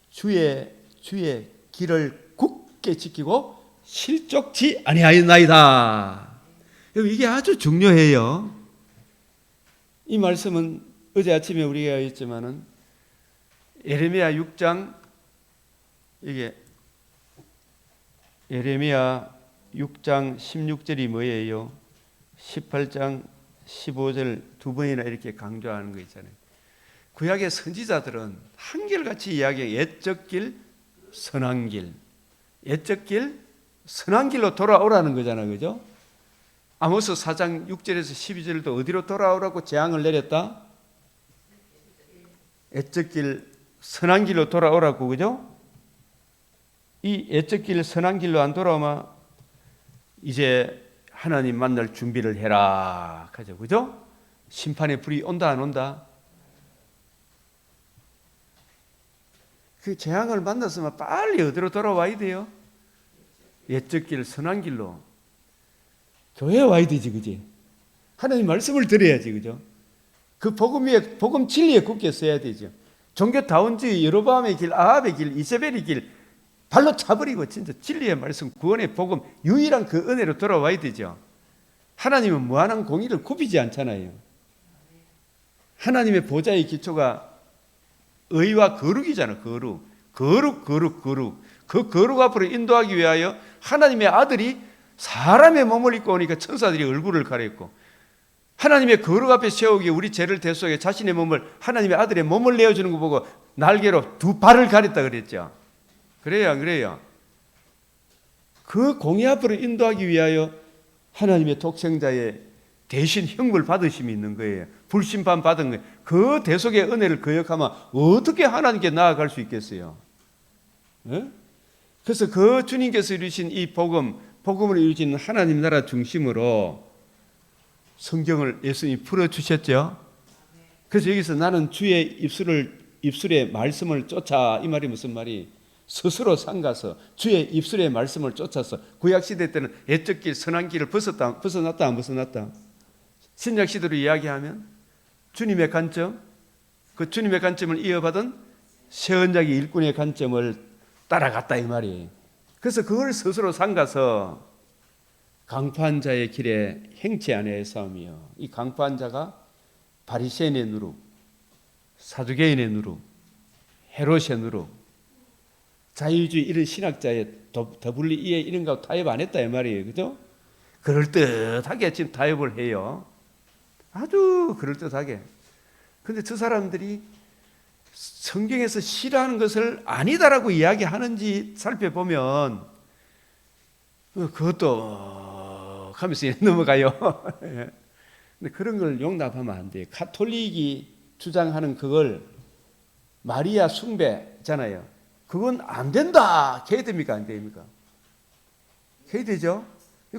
주의 길을 굳게 지키고 실족치 아니하였나이다. 이게 아주 중요해요. 이 말씀은 어제 아침에 우리가 했지만은 예레미야 6장 이게 예레미야 6장 16절이 뭐예요? 18장 15절 두 번이나 이렇게 강조하는 거 있잖아요. 구약의 선지자들은 한결같이 이야기해 옛적 길, 선한 길, 옛적 길, 선한 길로 돌아오라는 거잖아요. 그죠? 아모스 4장 6절에서 12절도 어디로 돌아오라고 재앙을 내렸다? 옛적 길, 선한 길로 돌아오라고. 그죠? 이 옛적 길, 선한 길로 안 돌아오면 이제 하나님 만날 준비를 해라 하죠. 그죠? 심판의 불이 온다 안 온다? 그 재앙을 만났으면 빨리 어디로 돌아와야 돼요? 옛적 길, 선한 길로. 교회에 와야 되지, 그지? 하나님 말씀을 들어야지, 그죠? 그 복음 위에, 복음 진리에 굳게 서야 되죠. 종교다운주의, 여로보암의 길, 아합의 길, 이세벨의 길, 발로 차버리고 진짜 진리의 말씀, 구원의 복음, 유일한 그 은혜로 돌아와야 되죠. 하나님은 무한한 공의를 굽히지 않잖아요. 하나님의 보좌의 기초가 의와 거룩이잖아. 거룩. 그 거룩 앞으로 인도하기 위하여 하나님의 아들이 사람의 몸을 입고 오니까 천사들이 얼굴을 가렸고 하나님의 거룩 앞에 세우기 우리 죄를 대속해 자신의 몸을 하나님의 아들의 몸을 내어주는 거 보고 날개로 두 발을 가렸다 그랬죠. 그래요 안 그래요? 그 공의 앞으로 인도하기 위하여 하나님의 독생자의 대신 형벌 받으심이 있는 거예요. 불심판 받은 거예요. 그 대속의 은혜를 거역하면 어떻게 하나님께 나아갈 수 있겠어요? 네? 그래서 그 주님께서 이루신 이 복음을 이루신 하나님 나라 중심으로 성경을 예수님이 풀어주셨죠. 그래서 여기서 나는 주의 입술의 말씀을 쫓아, 이 말이 무슨 말이? 스스로 삼가서 주의 입술의 말씀을 쫓아서 구약시대 때는 옛적 길, 선한 길을 벗어났다 안 벗어났다? 신약시대로 이야기하면 주님의 관점, 그 주님의 관점을 이어받은 세언자기 일꾼의 관점을 따라갔다 이 말이에요. 그래서 그걸 스스로 삼가서 강포한 자의 길에 행치 아니하여 싸우며, 이 강포한 자가 바리새인의 누룩, 사두개인의 누룩, 헤롯의 누룩, 자유주의 이런 신학자의 더블리에 이런 거 타협 안 했다 이 말이에요. 그죠? 그럴듯하게 지금 타협을 해요. 아주 그럴듯하게. 근데 저 사람들이 성경에서 싫어하는 것을 아니다라고 이야기하는지 살펴보면 그것도 하면서 넘어가요. 근데 그런 걸 용납하면 안 돼요. 가톨릭이 주장하는 그걸 마리아 숭배잖아요. 그건 안 된다. 해야 됩니까? 안 됩니까? 해야 되죠?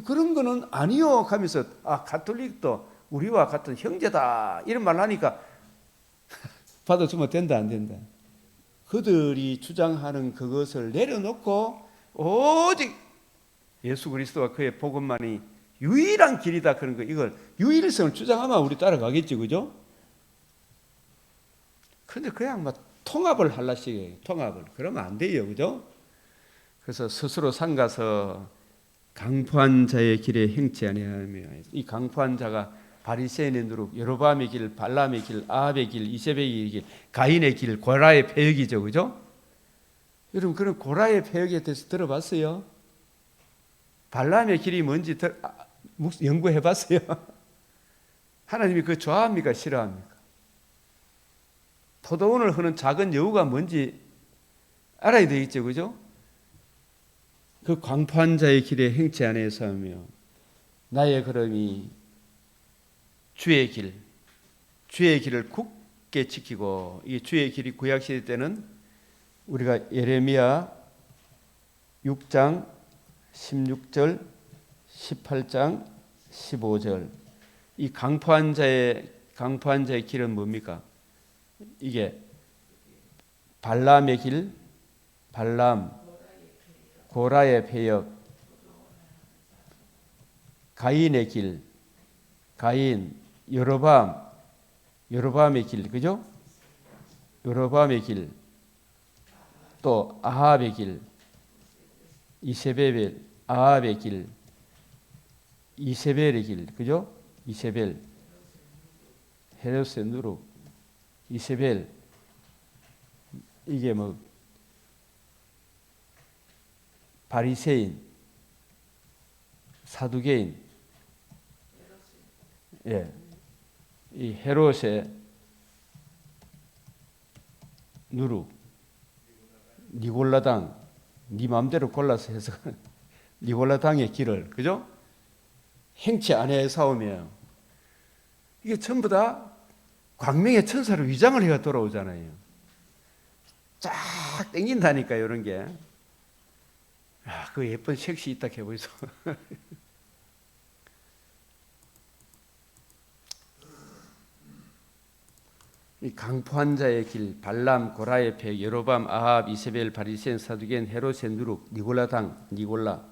그런 거는 아니요 하면서 가톨릭도 우리와 같은 형제다 이런 말 하니까 받아주면 된다 안 된다. 그들이 주장하는 그것을 내려놓고 오직 예수 그리스도와 그의 복음만이 유일한 길이다 그런 거 이걸 유일성을 주장하면 우리 따라가겠지 그죠? 근데 그냥 막 통합을 하려시게 통합을 그러면 안 돼요 그죠? 그래서 스스로 삼가서 강포한 자의 길에 행치 아니하며 이 강포한 자가 바리새인의 누룩, 여로보암의 길, 발람의 길, 아합의 길, 이세벨의 길, 가인의 길, 고라의 패역이죠, 그죠? 여러분 그런 고라의 패역에 대해서 들어봤어요? 발람의 길이 뭔지 연구해봤어요? 하나님이 그거 좋아합니까, 싫어합니까? 포도원을 흐는 작은 여우가 뭔지 알아야 되겠죠, 그죠? 그 광포한 자의 길에 행치 아니해서 하며 나의 걸음이 주의 길을 굳게 지키고 이 주의 길이 구약시대 때는 우리가 예레미야 6장 16절 18장 15절 이 강포한 자의 길은 뭡니까? 이게 발람의 길, 고라의 패역, 가인의 길, 여로보암의 길, 그죠? 여로보암의 길, 또 아합의 길, 이세벨, 아합의 길, 이세벨의 길, 그죠? 이세벨, 헤롯의 누룩, 이세벨, 이게 뭐 바리새인, 사두개인, 예, 이 헤롯의 누룩, 니골라당, 네 마음대로 골라서 해서 니골라당의 길을, 그죠? 행치 아내의 싸움이에요. 이게 전부 다 광명의 천사로 위장을 해가 돌아오잖아요. 쫙 땡긴다니까 이런 게. 그 예쁜 색시 있다 해보이소. 이 강포한 자의 길, 발람, 고라의 패, 여로밤, 아합, 이세벨, 바리새인, 사두개인, 헤롯의 누룩, 니골라당, 니골라.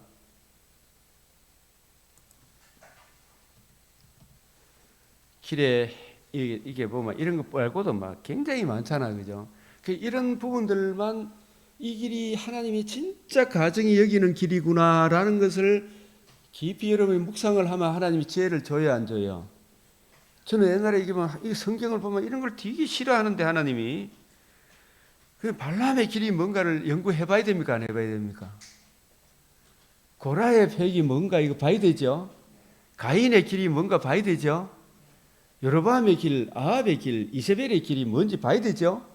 길에 이게 보면 이런 거 말고도 막 굉장히 많잖아, 그죠? 이런 부분들만 이 길이 하나님이 진짜 가정이 여기는 길이구나라는 것을 깊이 여러분이 묵상을 하면 하나님이 지혜를 줘야 안 줘요? 저는 옛날에 이 성경을 보면 이런 걸 되게 싫어하는데 하나님이 그 발람의 길이 뭔가를 연구해 봐야 됩니까? 안 해봐야 됩니까? 고라의 팩이 뭔가 이거 봐야 되죠? 가인의 길이 뭔가 봐야 되죠? 여로보암의 길, 아합의 길, 이세벨의 길이 뭔지 봐야 되죠?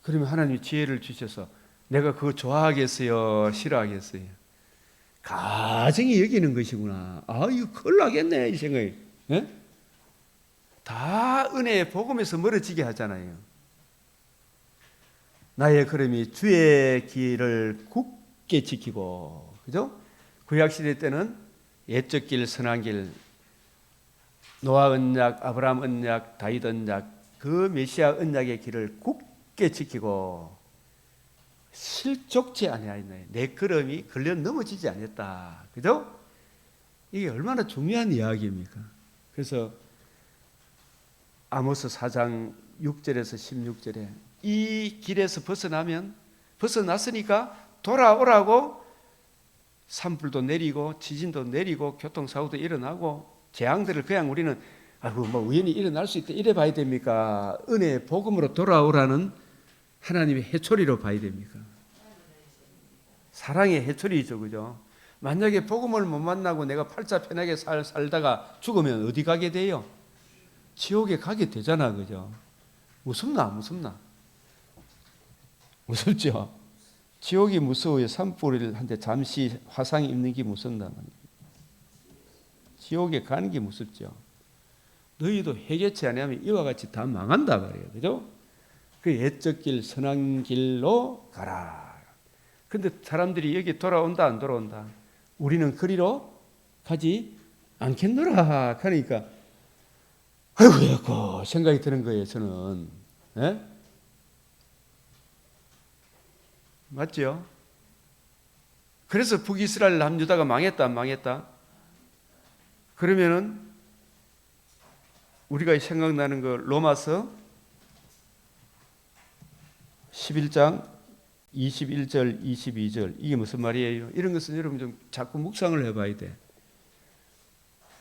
그러면 하나님이 지혜를 주셔서 내가 그거 좋아하겠어요? 싫어하겠어요? 가정이 여기는 것이구나. 이거 큰일 나겠네 이 생각이. 예? 다 은혜의 복음에서 멀어지게 하잖아요. 나의 걸음이 주의 길을 굳게 지키고, 그죠? 구약시대 때는 옛적 길, 선한 길, 노아 언약, 아브라함 언약, 다윗 언약, 그 메시아 언약의 길을 굳게 지키고 실족지 아니하였나요? 내 걸음이 걸려 넘어지지 않았다. 그죠? 이게 얼마나 중요한 이야기입니까? 그래서 아모스 4장 6절에서 16절에 이 길에서 벗어났으니까 돌아오라고 산불도 내리고 지진도 내리고 교통사고도 일어나고 재앙들을 그냥 우리는 뭐 우연히 일어날 수 있다 이래 봐야 됩니까? 은혜의 복음으로 돌아오라는 하나님의 해초리로 봐야 됩니까? 사랑의 해초리죠, 그죠? 만약에 복음을 못 만나고 내가 팔자 편하게 살다가 죽으면 어디 가게 돼요? 지옥에 가게 되잖아, 그죠? 무섭나, 안 무섭나? 무섭죠? 지옥이 무서워요. 산불을 한데 잠시 화상 입는 게 무섭단 말이에요. 지옥에 가는 게 무섭죠. 너희도 회개치 않으면 이와 같이 다 망한다 말이에요. 그죠? 그 옛적 길, 선한 길로 가라. 근데 사람들이 여기 돌아온다, 안 돌아온다? 우리는 그리로 가지 않겠노라. 그러니까, 아이고, 생각이 드는 거예요, 저는. 예? 맞죠? 그래서 북이스라엘 남유다가 망했다, 안 망했다? 그러면은, 우리가 생각나는 거, 로마서 11장 21절, 22절. 이게 무슨 말이에요? 이런 것은 여러분 좀 자꾸 묵상을 해봐야 돼.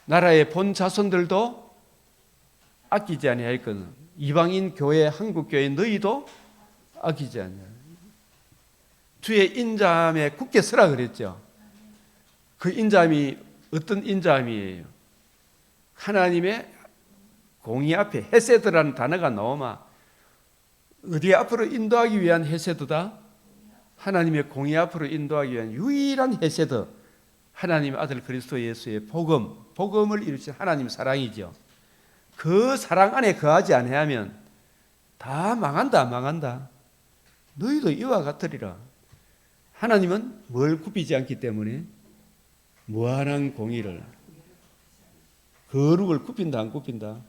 나라의 본 자손들도 아끼지 아니하였거든. 이방인 교회, 한국 교회 너희도 아끼지 아니하였거든. 주의 인자함에 굳게 서라 그랬죠. 그 인자함이 어떤 인자함이에요? 하나님의 공의 앞에 헤세드라는 단어가 나오면 어디 앞으로 인도하기 위한 헤세드다? 하나님의 공의 앞으로 인도하기 위한 유일한 헤세드, 하나님의 아들 그리스도 예수의 복음을 이루신 하나님 사랑이죠. 그 사랑 안에 거하지 아니하면 다 망한다. 너희도 이와 같으리라. 하나님은 뭘 굽히지 않기 때문에 무한한 공의를, 거룩을 굽힌다, 안 굽힌다?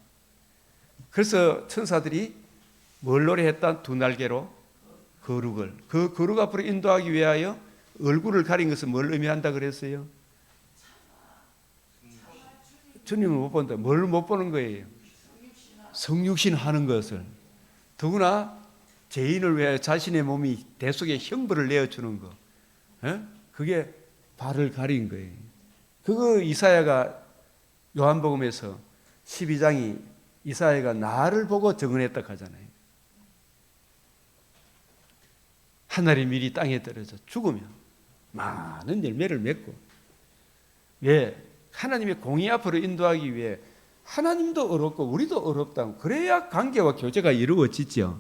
그래서 천사들이 뭘 노래했다? 두 날개로 거룩을. 그 거룩 앞으로 인도하기 위하여 얼굴을 가린 것은 뭘 의미한다 그랬어요? 주님을 못 본다. 뭘 못 보는 거예요? 성육신 하는 것을. 더구나 죄인을 위하여 자신의 몸이 대속의 형벌을 내어주는 거. 그게 발을 가린 거예요. 그거 이사야가 요한복음에서 12장이 이사야가 나를 보고 증언했다 하잖아요. 하늘이 미리 땅에 떨어져 죽으면 많은 열매를 맺고, 왜? 하나님의 공의 앞으로 인도하기 위해 하나님도 어렵고 우리도 어렵다고, 그래야 관계와 교제가 이루어지죠.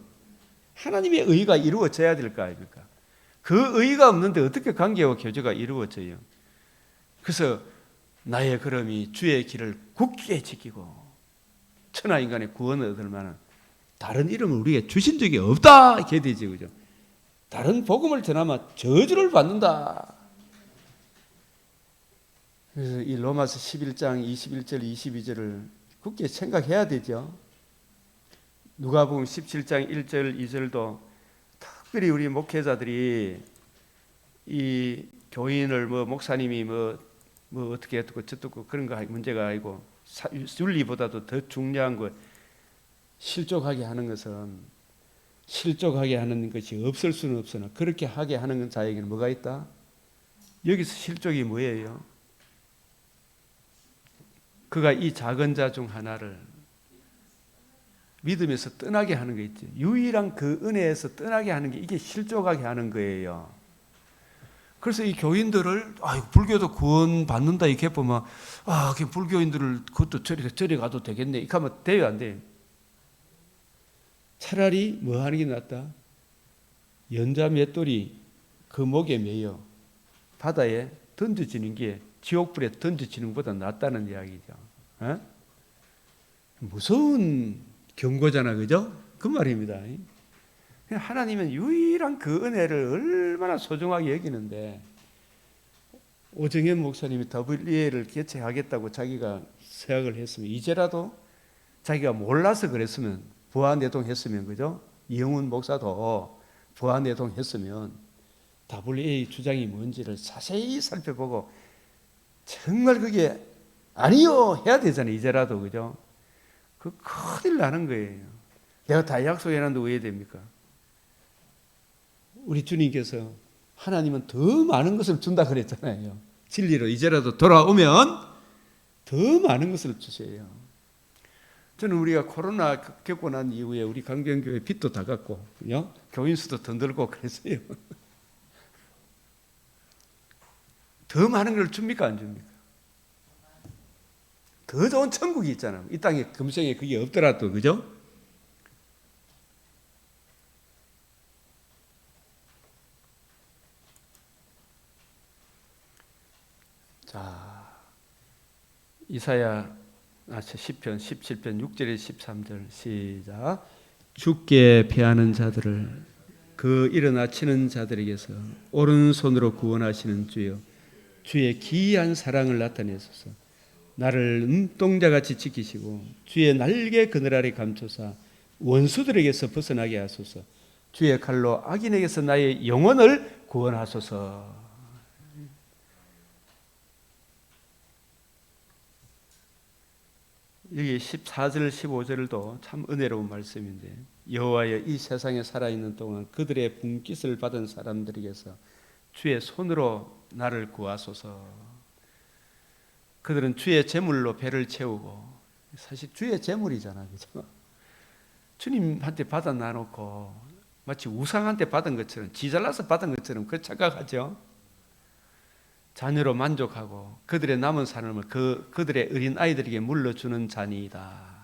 하나님의 의가 이루어져야 될 거 아닙니까? 그 의가 없는데 어떻게 관계와 교제가 이루어져요? 그래서 나의 걸음이 주의 길을 굳게 지키고 천하 인간의 구원을 얻을 만한 다른 이름을 우리에게 주신 적이 없다, 이렇게 되죠, 그죠? 다른 복음을 전하면 저주를 받는다. 그래서 이 로마서 11장 21절 22절을 굳게 생각해야 되죠. 누가복음 17장 1절 2절도 특별히 우리 목회자들이 이 교인을 목사님이 어떻게 했고 저떻고 그런 거 문제가 아니고 윤리보다도 더 중요한 거, 실족하게 하는 것은, 실족하게 하는 것이 없을 수는 없으나 그렇게 하게 하는 자에게는 뭐가 있다? 여기서 실족이 뭐예요? 그가 이 작은 자 중 하나를 믿음에서 떠나게 하는 게 있지. 유일한 그 은혜에서 떠나게 하는 게, 이게 실족하게 하는 거예요. 그래서 이 교인들을 불교도 구원 받는다 이렇게 보면 그 불교인들을 그것도 저리 가도 되겠네 이렇게 하면 돼요, 안 돼요? 차라리 뭐 하는 게 낫다? 연자 맷돌이 그 목에 매여 바다에 던져지는 게 지옥불에 던져지는 것보다 낫다는 이야기죠. 무서운 경고잖아, 그죠? 그 말입니다. 하나님은 유일한 그 은혜를 얼마나 소중하게 여기는데, 오정현 목사님이 WEA를 개최하겠다고 자기가 서약을 했으면, 이제라도 자기가 몰라서 그랬으면, 부하내동했으면, 그죠? 이영훈 목사도 부하내동했으면 WEA 주장이 뭔지를 자세히 살펴보고 정말 그게 아니요 해야 되잖아요, 이제라도, 그죠? 그 큰일 나는 거예요. 내가 다 약속해놨는데 왜 됩니까? 우리 주님께서 하나님은 더 많은 것을 준다 그랬잖아요. 진리로 이제라도 돌아오면 더 많은 것을 주세요. 저는 우리가 코로나 겪고 난 이후에 우리 강변교회 빚도 다 갚고, 교인 수도 더 늘고 그랬어요. 더 많은 걸 줍니까, 안 줍니까? 더 좋은 천국이 있잖아요. 이 땅에 금생에 그게 없더라도, 그죠? 자, 시편 17편 6절에 13절 시작. 죽게 패하는 자들을 그 일어나 치는 자들에게서 오른손으로 구원하시는 주여, 주의 기이한 사랑을 나타내소서. 나를 눈동자같이 지키시고 주의 날개 그늘 아래 감초사 원수들에게서 벗어나게 하소서. 주의 칼로 악인에게서 나의 영혼을 구원하소서. 여기 14절 15절도 참 은혜로운 말씀인데, 여호와여 이 세상에 살아있는 동안 그들의 분깃을 받은 사람들에게서 주의 손으로 나를 구하소서. 그들은 주의 재물로 배를 채우고, 사실 주의 재물이잖아, 그죠? 주님한테 받아 놔놓고 마치 우상한테 받은 것처럼, 지 잘나서 받은 것처럼 그 착각하죠. 자녀로 만족하고 그들의 남은 삶을 그들의 어린 아이들에게 물려주는 자니이다.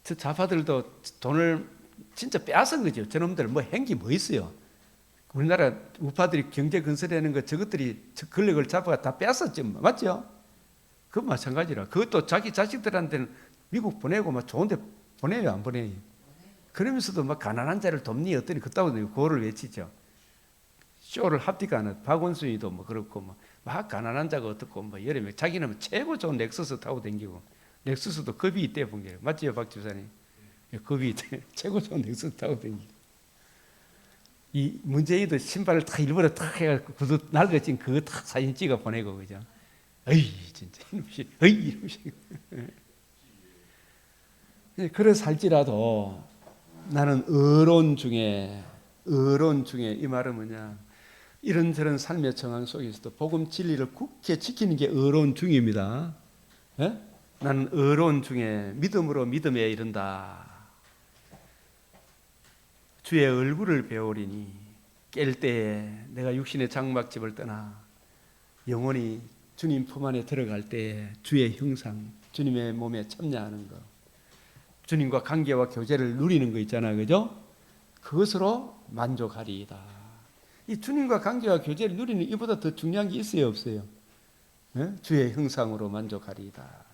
저 자파들도 돈을 진짜 빼앗은 거죠. 저놈들 뭐 행기 뭐 있어요? 우리나라 우파들이 경제 건설하는 거 저것들이 권력을 잡아가 다 빼앗았죠. 맞죠? 그거 마찬가지라. 그것도 자기 자식들한테는 미국 보내고 막 좋은데 보내요, 안 보내요? 그러면서도 막 가난한 자를 돕니 어떠니 그따고 구호를 외치죠. 쇼를 합디가 하는 박원순이도 뭐 그렇고 막 가난한 자가 어떻고 뭐 여름에 자기는 최고 좋은 렉서스 타고 다니고, 렉서스도 급이 있대 본 게 맞지요, 박 집사님? 급이 있대. 최고 좋은 렉서스 타고 다니고. 이 문재인도 신발을 다 일부러 탁 해가지고 구두 낡아진 그거 탁 사진 찍어 보내고, 그죠? 어이 진짜 이놈식, 어이 이놈식. 그래 살지라도 나는 의로운 중에 이 말은 뭐냐? 이런저런 삶의 정황 속에서도 복음 진리를 굳게 지키는 게 의로운 중입니다. 예? 나는 의로운 중에 믿음으로 믿음에 이른다. 주의 얼굴을 배우리니 깰 때에 내가 육신의 장막집을 떠나 영원히 주님 품 안에 들어갈 때에 주의 형상, 주님의 몸에 참여하는 것, 주님과 관계와 교제를 누리는 거 있잖아요, 그죠? 그것으로 만족하리이다. 이 주님과 관계와 교제를 누리는 이보다 더 중요한 게 있어요, 없어요? 네? 주의 형상으로 만족하리이다.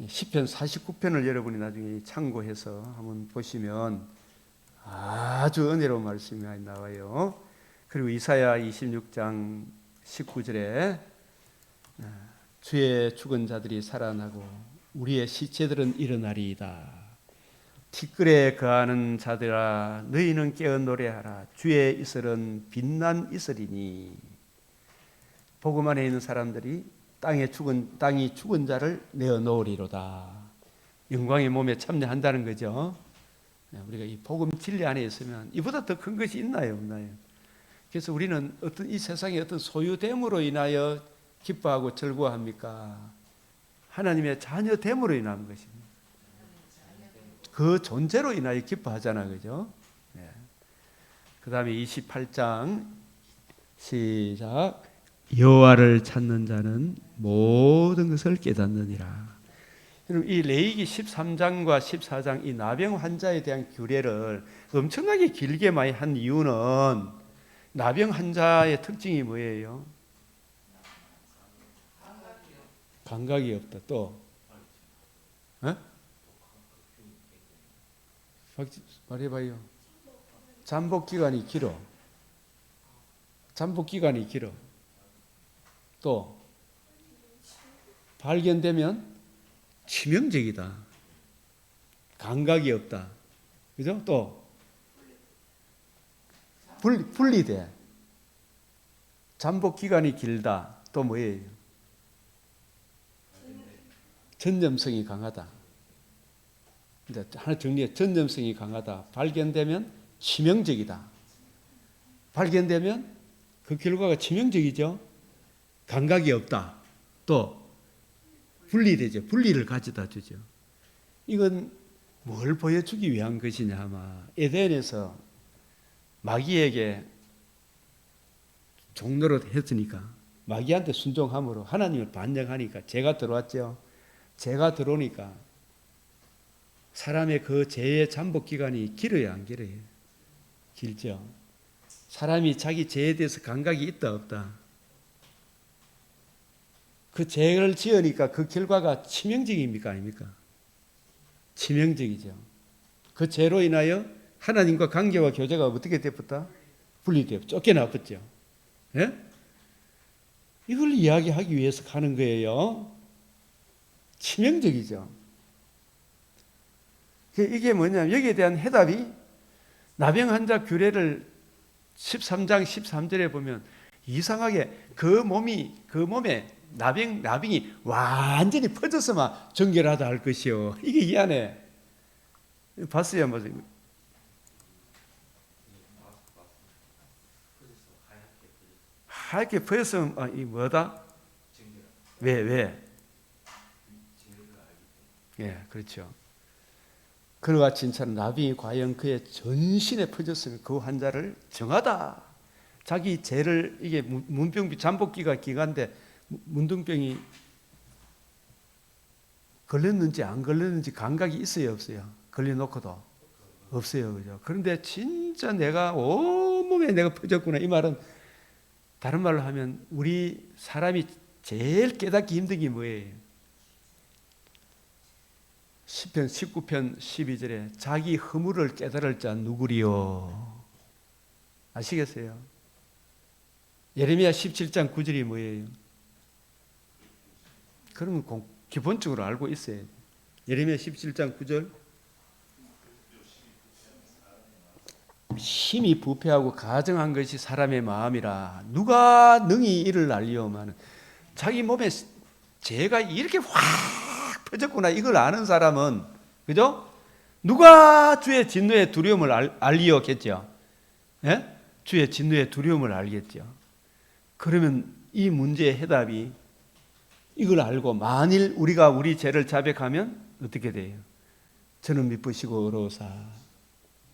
시편 49편을 여러분이 나중에 참고해서 한번 보시면 아주 은혜로운 말씀이 많이 나와요. 그리고 이사야 26장 19절에 주의 죽은 자들이 살아나고 우리의 시체들은 일어나리이다. 티끌에 거하는 자들아 너희는 깨어 노래하라. 주의 이슬은 빛난 이슬이니. 복음 안에 있는 사람들이 땅이 죽은 자를 내어놓으리로다. 영광의 몸에 참여한다는 거죠. 우리가 이 복음 진리 안에 있으면 이보다 더 큰 것이 있나요, 없나요? 그래서 우리는 이 세상의 어떤 소유됨으로 인하여 기뻐하고 즐거워합니까? 하나님의 자녀됨으로 인한 것입니다. 그 존재로 인하여 기뻐하잖아, 그죠? 네. 그 다음에 28장 시작. 여호와를 찾는 자는 모든 것을 깨닫느니라. 이 레위기 13장과 14장 이 나병 환자에 대한 규례를 엄청나게 길게 많이 한 이유는 나병 환자의 특징이 뭐예요? 감각이 없다. 또 말해봐요. 잠복 기간이 길어. 또 발견되면 치명적이다. 감각이 없다. 그죠? 또 분리돼. 잠복 기간이 길다. 또 뭐예요? 전염성이 강하다. 이제 하나 정리해. 전염성이 강하다. 발견되면 치명적이다. 발견되면 그 결과가 치명적이죠. 감각이 없다. 또 분리되죠. 분리를 가져다 주죠. 이건 뭘 보여주기 위한 것이냐 아마 에덴에서 마귀에게 종노릇 했으니까 마귀한테 순종함으로 하나님을 반역하니까 죄가 들어왔죠. 죄가 들어오니까 사람의 그 죄의 잠복 기간이 길어요, 안 길어요? 길죠. 사람이 자기 죄에 대해서 감각이 있다 없다. 그 죄를 지으니까 그 결과가 치명적입니까 아닙니까? 치명적이죠. 그 죄로 인하여 하나님과 관계와 교제가 어떻게 되었다? 분리되어 쫓겨나버렸죠. 예? 이걸 이야기하기 위해서 가는 거예요. 치명적이죠. 이게 뭐냐면 여기에 대한 해답이 나병 환자 규례를 13장 13절에 보면 이상하게 그 몸에 나병이 완전히 퍼져서만 정결하다 할 것이요. 이게 이 안에 봤어요, 맞아요. 하얗게 퍼졌으면 이 뭐다? 왜? 예, 그렇죠. 그와 진짜로 나병이 과연 그의 전신에 퍼졌으면 그 환자를 정하다. 자기 죄를 이게 문병비 잠복기가 기간인데 문둥병이 걸렸는지 안 걸렸는지 감각이 있어요, 없어요? 걸려놓고도 없어요, 그죠? 그런데 진짜 내가 온몸에 내가 퍼졌구나. 이 말은 다른 말로 하면 우리 사람이 제일 깨닫기 힘든 게 뭐예요? 시편 19편 12절에 자기 허물을 깨달을 자 누구리요? 아시겠어요? 예레미야 17장 9절이 뭐예요? 그러면 기본적으로 알고 있어야 돼요. 예레미야 17장 9절 심히 부패하고 가증한 것이 사람의 마음이라 누가 능히 이를 알리오마는 자기 몸에 죄가 이렇게 확 퍼졌구나 이걸 아는 사람은 그죠? 누가 주의 진노의 두려움을 알리었겠죠? 예? 주의 진노의 두려움을 알겠죠. 그러면 이 문제의 해답이 이걸 알고 만일 우리가 우리 죄를 자백하면 어떻게 돼요? 저는 미쁘시고 의로우사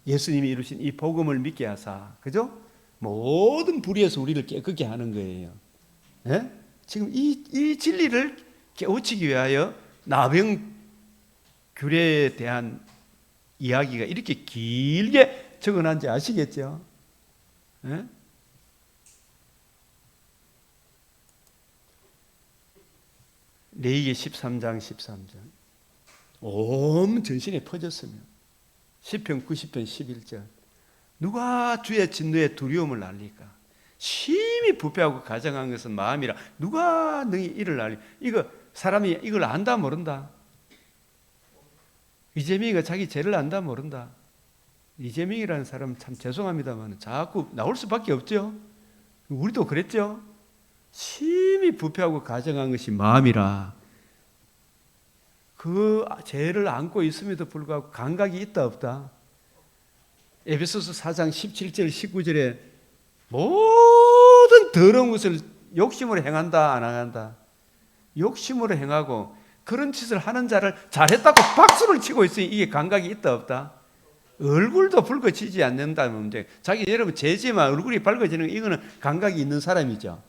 예수님이 이루신 이 복음을 믿게 하사 그죠? 모든 불의에서 우리를 깨끗게 하는 거예요. 예? 지금 이 진리를 깨우치기 위하여 나병 규례에 대한 이야기가 이렇게 길게 적어난지 아시겠죠? 예? 레위기 13장 13절 온 전신에 퍼졌으면 시편 90편 11절 누가 주의 진노의 두려움을 알리까? 심히 부패하고 가증한 것은 마음이라 누가 능히 이를 알리? 이거 사람이 이걸 안다 모른다. 이재명이가 자기 죄를 안다 모른다. 이재명이라는 사람은 참 죄송합니다만 자꾸 나올 수밖에 없죠. 우리도 그랬죠. 심히 부패하고 가증한 것이 마음이라 그 죄를 안고 있음에도 불구하고 감각이 있다 없다. 에베소서 4장 17절 19절에 모든 더러운 것을 욕심으로 행한다 안 행한다. 욕심으로 행하고 그런 짓을 하는 자를 잘했다고 박수를 치고 있으니 이게 감각이 있다 없다. 얼굴도 붉어지지 않는다는 문제. 자기 여러분 죄지만 얼굴이 밝아지는 이거는 감각이 있는 사람이죠.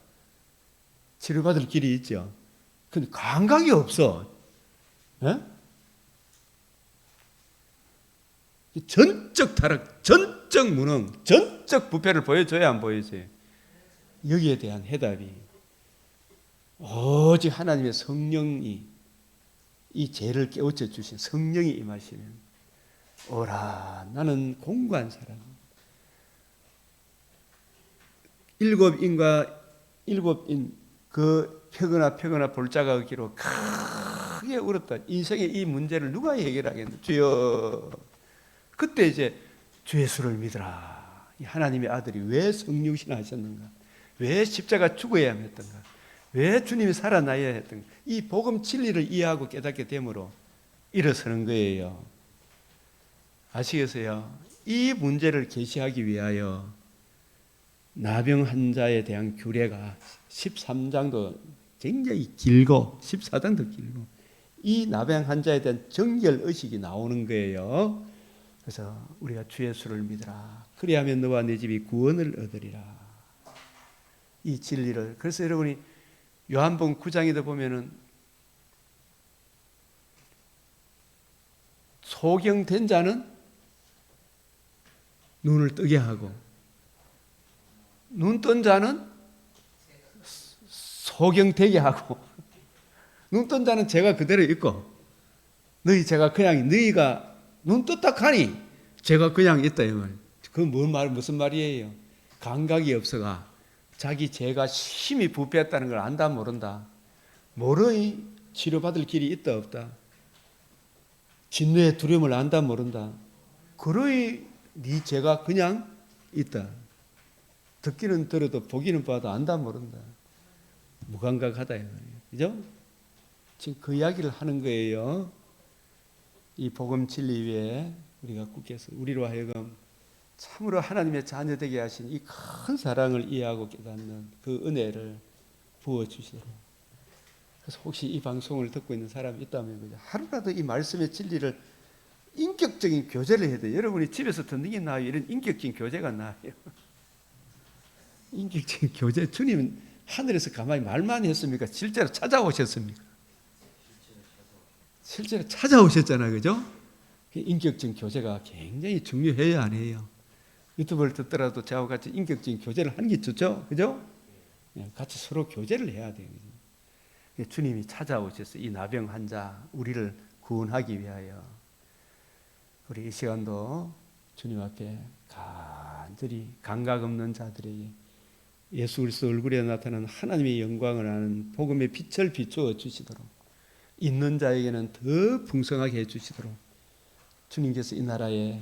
치료받을 길이 있죠. 근데 감각이 없어. 예? 전적 타락, 전적 무능, 전적 부패를 보여줘야 안 보여줘요? 여기에 대한 해답이 오직 하나님의 성령이 이 죄를 깨우쳐 주신 성령이 임하시면 오라 나는 공고한 사람 일곱 인 그 펴거나 볼자가 없기로 크게 울었다. 인생의 이 문제를 누가 해결하겠노? 주여. 그때 이제 주 예수를 믿으라. 하나님의 아들이 왜 성육신 하셨는가? 왜 십자가 죽어야 했던가? 왜 주님이 살아나야 했던가? 이 복음 진리를 이해하고 깨닫게 되므로 일어서는 거예요. 아시겠어요? 이 문제를 계시하기 위하여 나병 환자에 대한 규례가 13장도 굉장히 길고 14장도 길고 이 나병 환자에 대한 정결 의식이 나오는 거예요. 그래서 우리가 주 예수를 믿으라. 그리하면 너와 네 집이 구원을 얻으리라. 이 진리를. 그래서 여러분이 요한복음 9장에도 보면은 소경된 자는 눈을 뜨게 하고 눈 뜬 자는 소경되게 하고 눈 뜬 자는 죄가 그대로 있고 너희 죄가 그냥 너희가 눈 떴다 하니 죄가 그냥 있다 이 말. 그건 무슨 말이에요? 감각이 없어가 자기 죄가 심히 부패했다는 걸 안다 모른다. 모르니 치료받을 길이 있다 없다. 진노의 두려움을 안다 모른다. 그러니 네 죄가 그냥 있다. 듣기는 들어도 보기는 봐도 안다 모른다. 무감각하다 이 말이에요. 그죠? 지금 그 이야기를 하는 거예요. 이 복음 진리 위에 우리가 굳게서 우리로 하여금 참으로 하나님의 자녀 되게 하신 이 큰 사랑을 이해하고 깨닫는 그 은혜를 부어주시도록. 그래서 혹시 이 방송을 듣고 있는 사람이 있다면 하루라도 이 말씀의 진리를 인격적인 교제를 해야 돼요. 여러분이 집에서 듣는 게 나아요. 이런 인격적인 교제가 나아요. 인격적인 교제. 주님은 하늘에서 가만히 말만 했습니까? 실제로 찾아오셨습니까? 실제로 찾아오셨잖아요. 그죠? 인격적인 교제가 굉장히 중요해요, 안 해요? 유튜브를 듣더라도 저와 같이 인격적인 교제를 하는 게 좋죠? 그죠? 같이 서로 교제를 해야 돼요. 주님이 찾아오셔서 이 나병 환자, 우리를 구원하기 위하여 우리 이 시간도 주님 앞에 간절히 감각 없는 자들에게 예수 그리스도 얼굴에 나타나는 하나님의 영광을 아는 복음의 빛을 비추어 주시도록 있는 자에게는 더 풍성하게 해주시도록 주님께서 이 나라에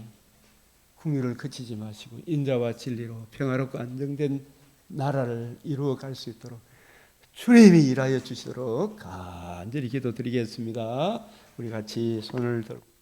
국률을 그치지 마시고 인자와 진리로 평화롭고 안정된 나라를 이루어 갈 수 있도록 주님이 일하여 주시도록 간절히 기도드리겠습니다. 우리 같이 손을 들고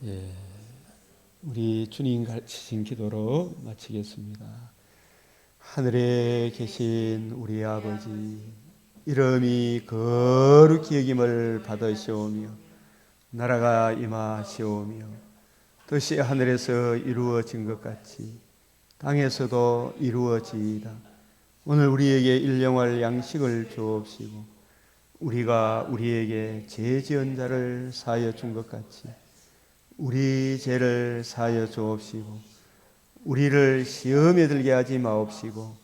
예, 우리 주님 가르치신 기도로 마치겠습니다. 하늘에 계신 우리 아버지, 이름이 거룩히 여김을 받으시오며 나라가 임하시오며 뜻이 하늘에서 이루어진 것 같이 땅에서도 이루어지이다. 오늘 우리에게 일용할 양식을 주옵시고 우리가 우리에게 죄 지은 자를 사하여 준 것 같이 우리 죄를 사하여 주옵시고 우리를 시험에 들게 하지 마옵시고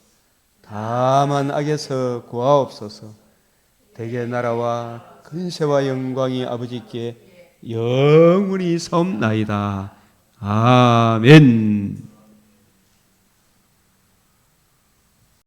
다만 악에서 구하옵소서. 대개 나라와 근세와 영광이 아버지께 영원히 섬나이다. 아멘.